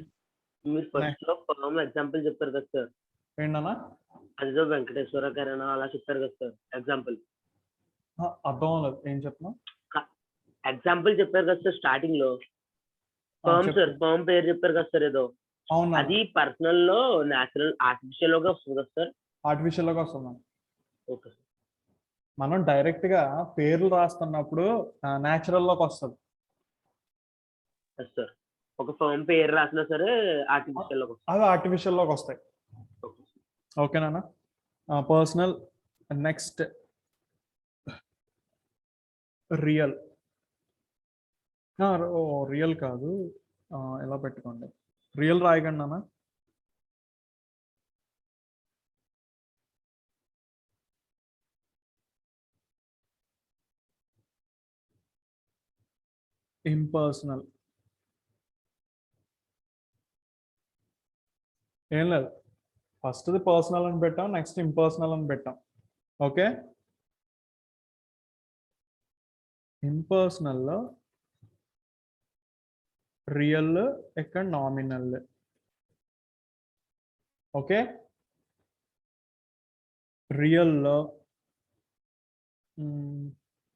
Speaker 4: మీరు ఫస్ట్ లో ఫామ్ ఎగ్జాంపుల్ చెప్పారు కదా సార్,
Speaker 1: ఏంటన్నా?
Speaker 4: అదిదో వెంకటేశ్వర కరణ అలా చెప్పారు కదా సార్ ఎగ్జాంపుల్.
Speaker 1: అర్థం అవ్వలేదు, ఏం చెప్తున్నా?
Speaker 4: ఎగ్జాంపుల్ చెప్పారు కదా సార్ స్టార్టింగ్ లో. ఫామ్ సార్, ఫామ్ పేరు చెప్పారు కదా సార్ ఏదో.
Speaker 1: అవునా?
Speaker 4: అది పర్సనల్ లో న్యాచురల్ ఆర్టిఫిషియల్ లోగా వస్తుంది కదా సార్?
Speaker 1: ఆర్టిఫిషియల్ లోకి వస్తున్నాం.
Speaker 4: Okay sir.
Speaker 1: మనం డైరెక్ట్ గా పేర్లు రాస్తున్నప్పుడు న్యాచురల్ లోకి వస్తుంది.
Speaker 4: Yes sir. ఒక ఫామ్ పేరు రాసినా సరే ఆర్టిఫిషియల్ లోకి వస్తుంది.
Speaker 1: అవి ఆర్టిఫిషియల్ లోకి వస్తాయి. ఓకేనా? పర్సనల్. Next real. రియల్ కాదు, ఎలా పెట్టుకోండి, రియల్ రాయకండి అన్న. ఇంపర్సనల్. ఏం లేదు, ఫస్ట్ ది పర్సనల్ అని పెట్టాం, నెక్స్ట్ ఇంపర్సనల్ అని పెట్టాం. ఓకే, ఇంపర్సనల్లో రియల్ ఇక్కడ నామినల్. ఓకే, రియల్లో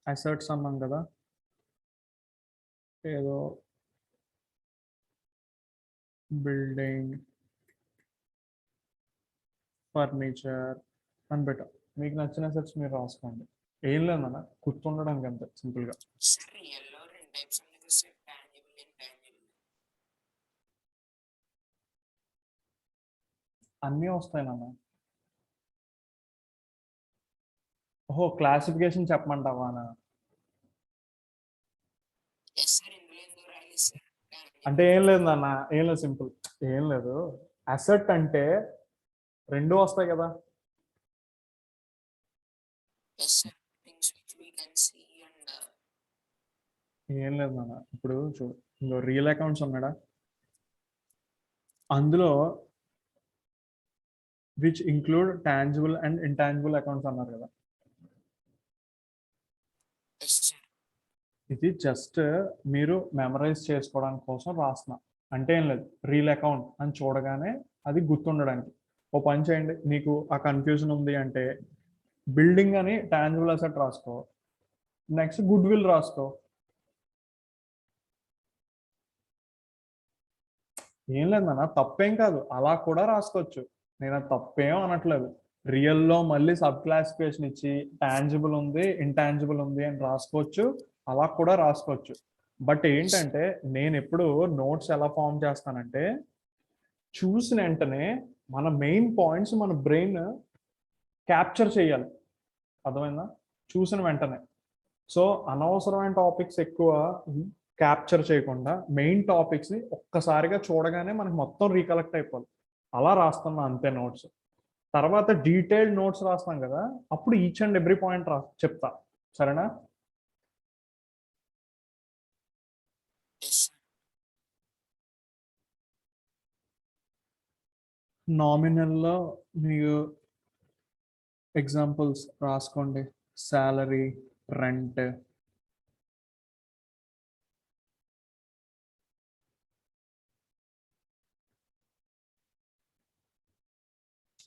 Speaker 1: అసెట్స్ అన్నాం కదా, ఏదో బిల్డింగ్, ఫర్నిచర్ అని పెట్టాం. మీకు నచ్చిన అసెట్స్ మీరు రాసుకోండి, ఏం లేదన్న గుర్తుండడానికి అంతే సింపుల్గా.
Speaker 5: సార్ రియల్లో 2 టైప్స్ ఉన్నాయి కదా సార్, టాంజిబుల్ ఇంటాంజిబుల్.
Speaker 1: అన్నీ వస్తాయి నాన్న. ఓహో, క్లాసిఫికేషన్ చెప్పమంటావా అన్న?
Speaker 5: ఎస్ సార్, ఇందులో ఎందుకు రాయలేదు సార్?
Speaker 1: అంటే ఏం లేదు నాన్న, ఏం లేదు, సింపుల్ ఏం లేదు. అసెట్ అంటే రెండు వస్తాయి కదా.
Speaker 5: Yes sir, things which we can see and
Speaker 1: ఏం లేదు నాన్న, ఇప్పుడు చూడు, ఇంకో రియల్ అకౌంట్స్ ఉన్నాడా, అందులో which include tangible and intangible accounts అన్నారు కదా.
Speaker 5: Yes sir.
Speaker 1: ఇది జస్ట్ మీరు మెమరైజ్ చేసుకోవడానికి కోసం రాస్తున్నా, అంటే ఏం లేదు. రియల్ అకౌంట్ అని చూడగానే అది గుర్తుండడానికి. ఓ పని చేయండి, నీకు ఆ కన్ఫ్యూజన్ ఉంది అంటే బిల్డింగ్ అని టాంజిబుల్ అసెట్ రాసుకో, నెక్స్ట్ గుడ్ విల్ రాసుకో. ఏం లేదన్నా, తప్పేం కాదు, అలా కూడా రాసుకోవచ్చు. నేను అది తప్పేం అనట్లేదు. రియల్లో మళ్ళీ సబ్ క్లాసిఫికేషన్ ఇచ్చి టాంజిబుల్ ఉంది, ఇంటాంజిబుల్ ఉంది అని రాసుకోవచ్చు, అలా కూడా రాసుకోవచ్చు. బట్ ఏంటంటే నేను ఎప్పుడు నోట్స్ ఎలా ఫామ్ చేస్తానంటే, చూసిన వెంటనే మన మెయిన్ పాయింట్స్ మన బ్రెయిన్ క్యాప్చర్ చేయాలి, అర్థమైందా? చూసిన వెంటనే. సో అనవసరమైన టాపిక్స్ ఎక్కువ క్యాప్చర్ చేయకుండా మెయిన్ టాపిక్స్ని ఒక్కసారిగా చూడగానే మనకి మొత్తం రీకలెక్ట్ అయిపోవాలి, అలా రాస్తున్నా అంతే నోట్స్. తర్వాత డీటెయిల్డ్ నోట్స్ రాస్తాం కదా, అప్పుడు ఈచ్ అండ్ ఎవ్రీ పాయింట్ చెప్తా, సరేనా?
Speaker 5: Yes sir.
Speaker 1: నామినల్లో మీకు ఎగ్జాంపుల్స్ రాసుకోండి, శాలరీ, రెంట్.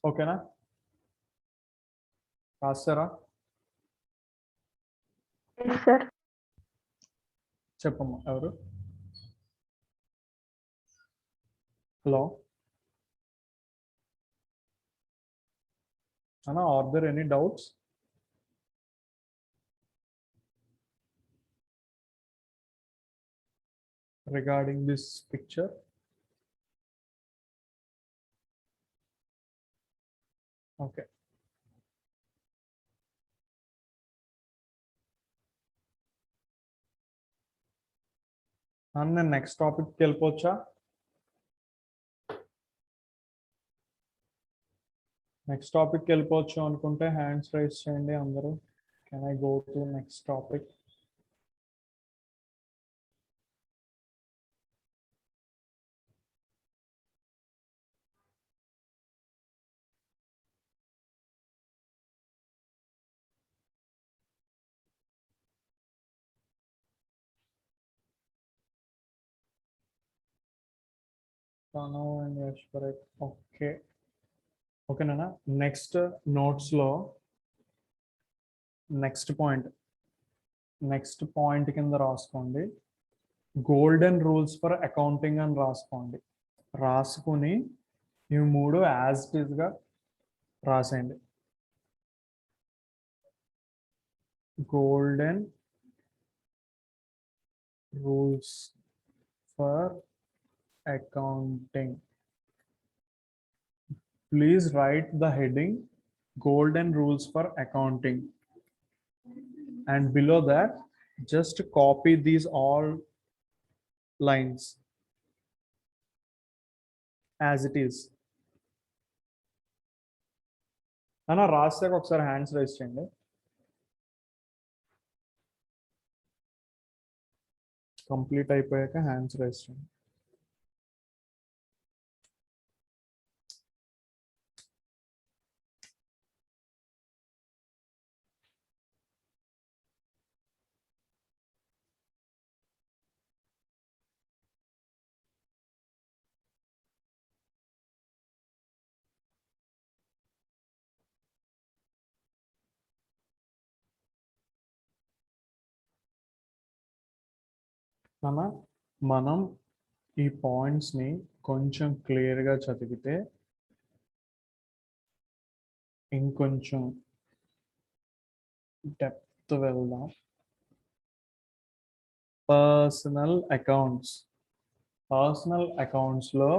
Speaker 1: ఓకేనా, రాస్తారా?
Speaker 7: Yes, sir.
Speaker 1: చెప్పమ్మా, ఎవరు? హలో అన్నా, are there any doubts? Regarding this picture? Okay. And the next topic వెళ్ళిపోవచ్చా? నెక్స్ట్ టాపిక్ వెళ్ళిపోవచ్చు అనుకుంటే హ్యాండ్స్ రైజ్ చేయండి అందరూ. Can I go to next topic? Okay, ఓకేనా. నెక్స్ట్ నోట్స్లో నెక్స్ట్ పాయింట్ కింద రాసుకోండి, గోల్డెన్ రూల్స్ ఫర్ అకౌంటింగ్ అని రాసుకోండి. రాసుకుని ఇవి 3 యాజ్ ఇట్ ఈస్గా రాసేయండి. Golden rules for accounting. Please write the heading golden rules for accounting, and below that just copy these all lines as it is. Anna, రాసాక ఒకసారి hands raise చేయండి. Complete అయిపోయాక hands raise చేయండి. అన్న మనం ఈ points ని కొంచెం క్లియర్ గా చదివితే ఇంకొంచెం డెప్త్ వెళ్దాం. పర్సనల్ అకౌంట్స్ లో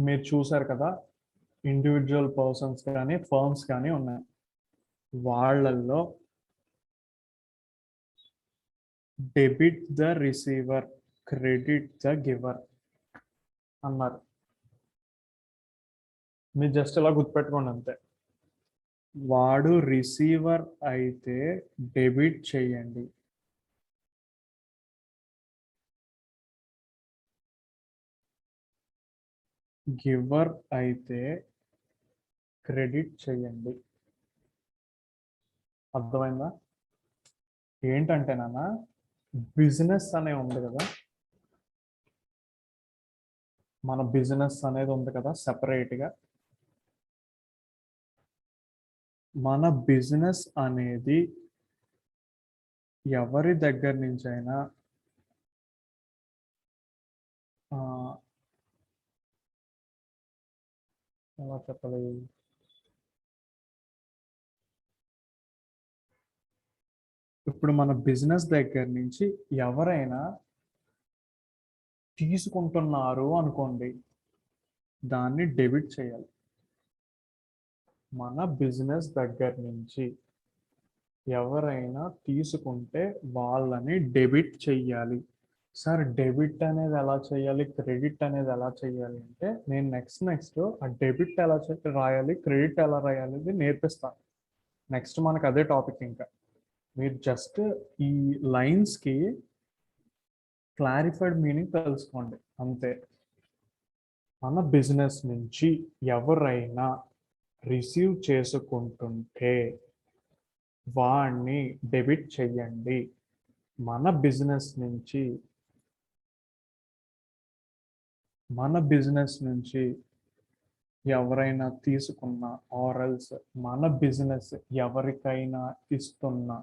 Speaker 1: మీరు చూసారు కదా, ఇండివిజువల్ పర్సన్స్ కానీ ఫర్మ్స్ కానీ ఉన్నాయి. వాళ్ళల్లో debit the receiver, credit the giver అన్నారు. మీరు జస్ట్ ఇలా గుర్తుపెట్టుకోండి అంతే. వాడు రిసీవర్ అయితే డెబిట్ చేయండి, గివర్ అయితే క్రెడిట్ చేయండి. అర్థమైందా? ఏంటంటే నాన్న, బిజినెస్ అనే ఉంది కదా, మన బిజినెస్ అనేది ఉంది కదా సెపరేట్గా. మన బిజినెస్ అనేది ఎవరి దగ్గర నుంచైనా ఎలా చెప్పాలి, ఇప్పుడు మన బిజినెస్ దగ్గర నుంచి ఎవరైనా తీసుకుంటున్నారు అనుకోండి, దాన్ని డెబిట్ చేయాలి. మన బిజినెస్ దగ్గర నుంచి ఎవరైనా తీసుకుంటే వాళ్ళని డెబిట్ చెయ్యాలి. సార్ డెబిట్ అనేది ఎలా చేయాలి, క్రెడిట్ అనేది ఎలా చేయాలి అంటే, నేను నెక్స్ట్ ఆ డెబిట్ ఎలా రాయాలి, క్రెడిట్ ఎలా రాయాలి ఇది నేర్పిస్తాను. నెక్స్ట్ మనకు అదే టాపిక్. ఇంకా మీరు జస్ట్ ఈ లైన్స్కి క్లారిఫైడ్ మీనింగ్ తెలుసుకోండి అంతే. మన బిజినెస్ నుంచి ఎవరైనా రిసీవ్ చేసుకుంటుంటే వాడిని డెబిట్ చెయ్యండి. మన బిజినెస్ నుంచి ఎవరైనా తీసుకున్న ఆర్ఎల్స్ మన బిజినెస్ ఎవరికైనా ఇస్తున్నా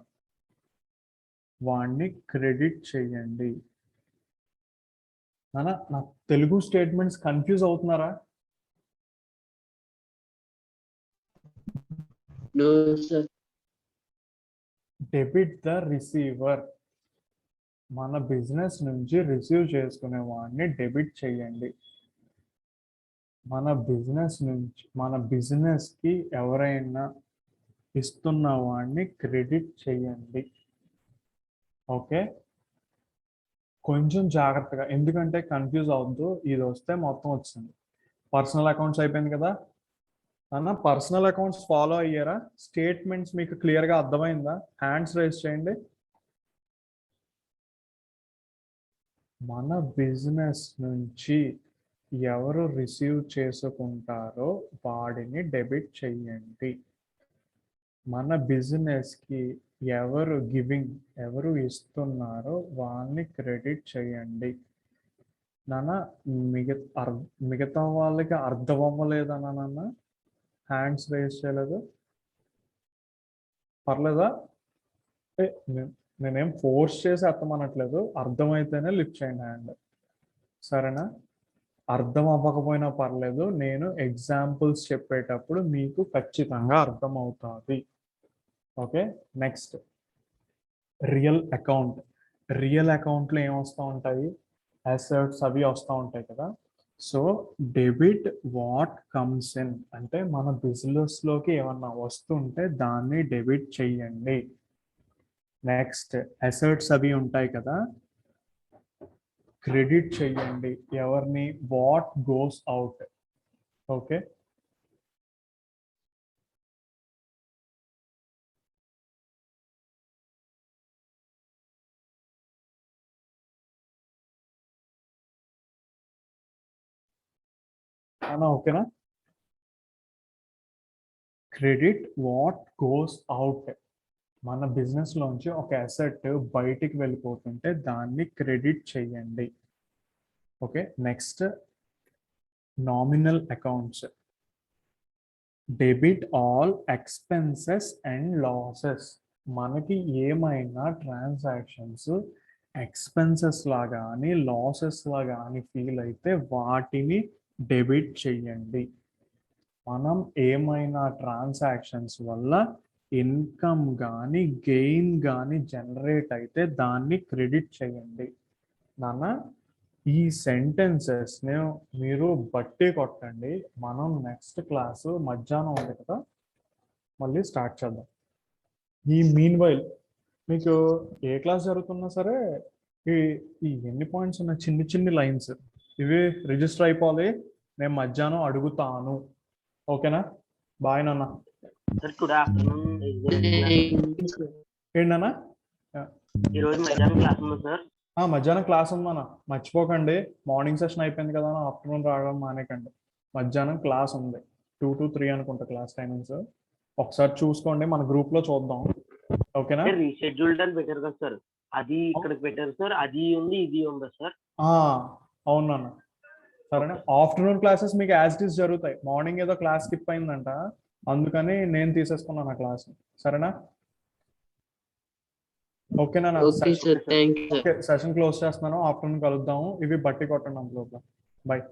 Speaker 1: వాడిని క్రెడిట్ చేయండి. నా తెలుగు స్టేట్మెంట్స్ కన్ఫ్యూజ్ అవుతున్నారా?
Speaker 8: No, sir.
Speaker 1: Debit the receiver, మన బిజినెస్ నుంచి రిసీవ్ చేసుకునే వాడిని డెబిట్ చేయండి. మన బిజినెస్కి ఎవరైనా ఇస్తున్న వాడిని క్రెడిట్ చేయండి. ఓకే, కొంచెం జాగ్రత్తగా, ఎందుకంటే కన్ఫ్యూజ్ అవద్దు. ఇది వస్తే మొత్తం వచ్చింది. పర్సనల్ అకౌంట్స్ అయిపోయింది కదా అన్న. పర్సనల్ అకౌంట్స్ ఫాలో అయ్యారా? స్టేట్మెంట్స్ మీకు క్లియర్గా అర్థమైందా? హ్యాండ్స్ రైజ్ చేయండి. మన బిజినెస్ నుంచి ఎవరు రిసీవ్ చేసుకుంటారో వాడిని డెబిట్ చెయ్యండి. మన బిజినెస్కి ఎవరు ఇస్తున్నారో వాళ్ళని క్రెడిట్ చేయండి. నాన్న మిగతా వాళ్ళకి అర్థం అవ్వలేదన్నా నాన్న హ్యాండ్స్ రైజ్ చేయలేదు? పర్లేదా? నేనేం ఫోర్స్ చేసి అర్థమనట్లేదు, అర్థమైతేనే లిఫ్ట్ చేయండి హ్యాండ్, సరేనా? అర్థం అవ్వకపోయినా పర్లేదు, నేను ఎగ్జాంపుల్స్ చెప్పేటప్పుడు మీకు ఖచ్చితంగా అర్థం అవుతుంది. ఓకే, నెక్స్ట్ రియల్ అకౌంట్లో ఏం వస్తూ ఉంటాయి? అసెట్స్ అవి వస్తూ ఉంటాయి కదా. So debit what comes in అంటే మన బిజినెస్లోకి ఏమన్నా వస్తుంటే దాన్ని డెబిట్ చెయ్యండి. నెక్స్ట్ అసెట్స్ అవి ఉంటాయి కదా, క్రెడిట్ చెయ్యండి. ఎవరిని? What goes out. ఓకే, ఓకేనా? క్రెడిట్ వాట్ గోస్ అవుట్, మన బిజినెస్ లోంచి ఒక అసెట్ బయటికి వెళ్ళిపోతుంటే దాన్ని క్రెడిట్ చేయండి. Okay, next nominal accounts. Debit all expenses and losses. మనకి ఏమైనా ట్రాన్సాక్షన్స్ ఎక్స్పెన్సెస్ లాగా అని లాసెస్ లాగా అని ఫీల్ అయితే వాటిని డెబిట్ చేయండి. మనం ఏమైనా ట్రాన్సాక్షన్స్ వల్ల ఇన్కమ్ కానీ గెయిన్ కానీ జనరేట్ అయితే దాన్ని క్రెడిట్ చేయండి. నాన్న ఈ సెంటెన్సెస్ని మీరు బట్టి కొట్టండి. మనం నెక్స్ట్ క్లాసు మధ్యాహ్నం ఉంది కదా, మళ్ళీ స్టార్ట్ చేద్దాం. ఈ మీన్ వైల్ మీకు ఏ క్లాస్ జరుగుతున్నా సరే ఈ ఈ ఎన్ని పాయింట్స్ ఉన్నాయి, చిన్ని చిన్ని లైన్స్ ఇవి రిజిస్టర్ అయిపోవాలి. నేను మధ్యాహ్నం అడుగుతాను. ఓకేనా? బాయ్ నాన్న.
Speaker 4: సార్ టుడే ఆఫ్టర్నూన్
Speaker 1: ఏంటన్నా?
Speaker 4: ఈ రోజు మధ్యాహ్నం క్లాస్ ఉంది సార్.
Speaker 1: మధ్యాహ్నం క్లాస్ ఉందన్న, మర్చిపోకండి. మార్నింగ్ సెషన్ అయిపోయింది కదా, ఆఫ్టర్నూన్ రావడం మానేకండి. మధ్యాహ్నం క్లాస్ ఉంది, 2 to 3 అనుకుంటా క్లాస్ టైమింగ్స్. ఒకసారి చూసుకోండి, మన గ్రూప్ లో చూద్దాం. ఓకేనా?
Speaker 4: రీషెడ్యూల్డ్ అని పెట్టారు కదా సార్, అది ఇక్కడికి పెట్టారు సార్. అది ఉంది, ఇది ఉందా సార్?
Speaker 1: అవునన్న. సరేనా? ఆఫ్టర్నూన్ క్లాసెస్ మీకు యాజ్ ఇట్ ఈస్ జరుగుతాయి. మార్నింగ్ ఏదో క్లాస్ స్కిప్ అయిందంట, అందుకని నేను తీసేసుకున్నాను ఆ క్లాస్. సరేనా? ఓకేనా?
Speaker 8: Okay sir, thank you.
Speaker 1: Okay, session close చేస్తున్నాను. ఆఫ్టర్నూన్ కలుద్దాము. ఇవి బట్టి కొట్టండి అందులో. బాయ్.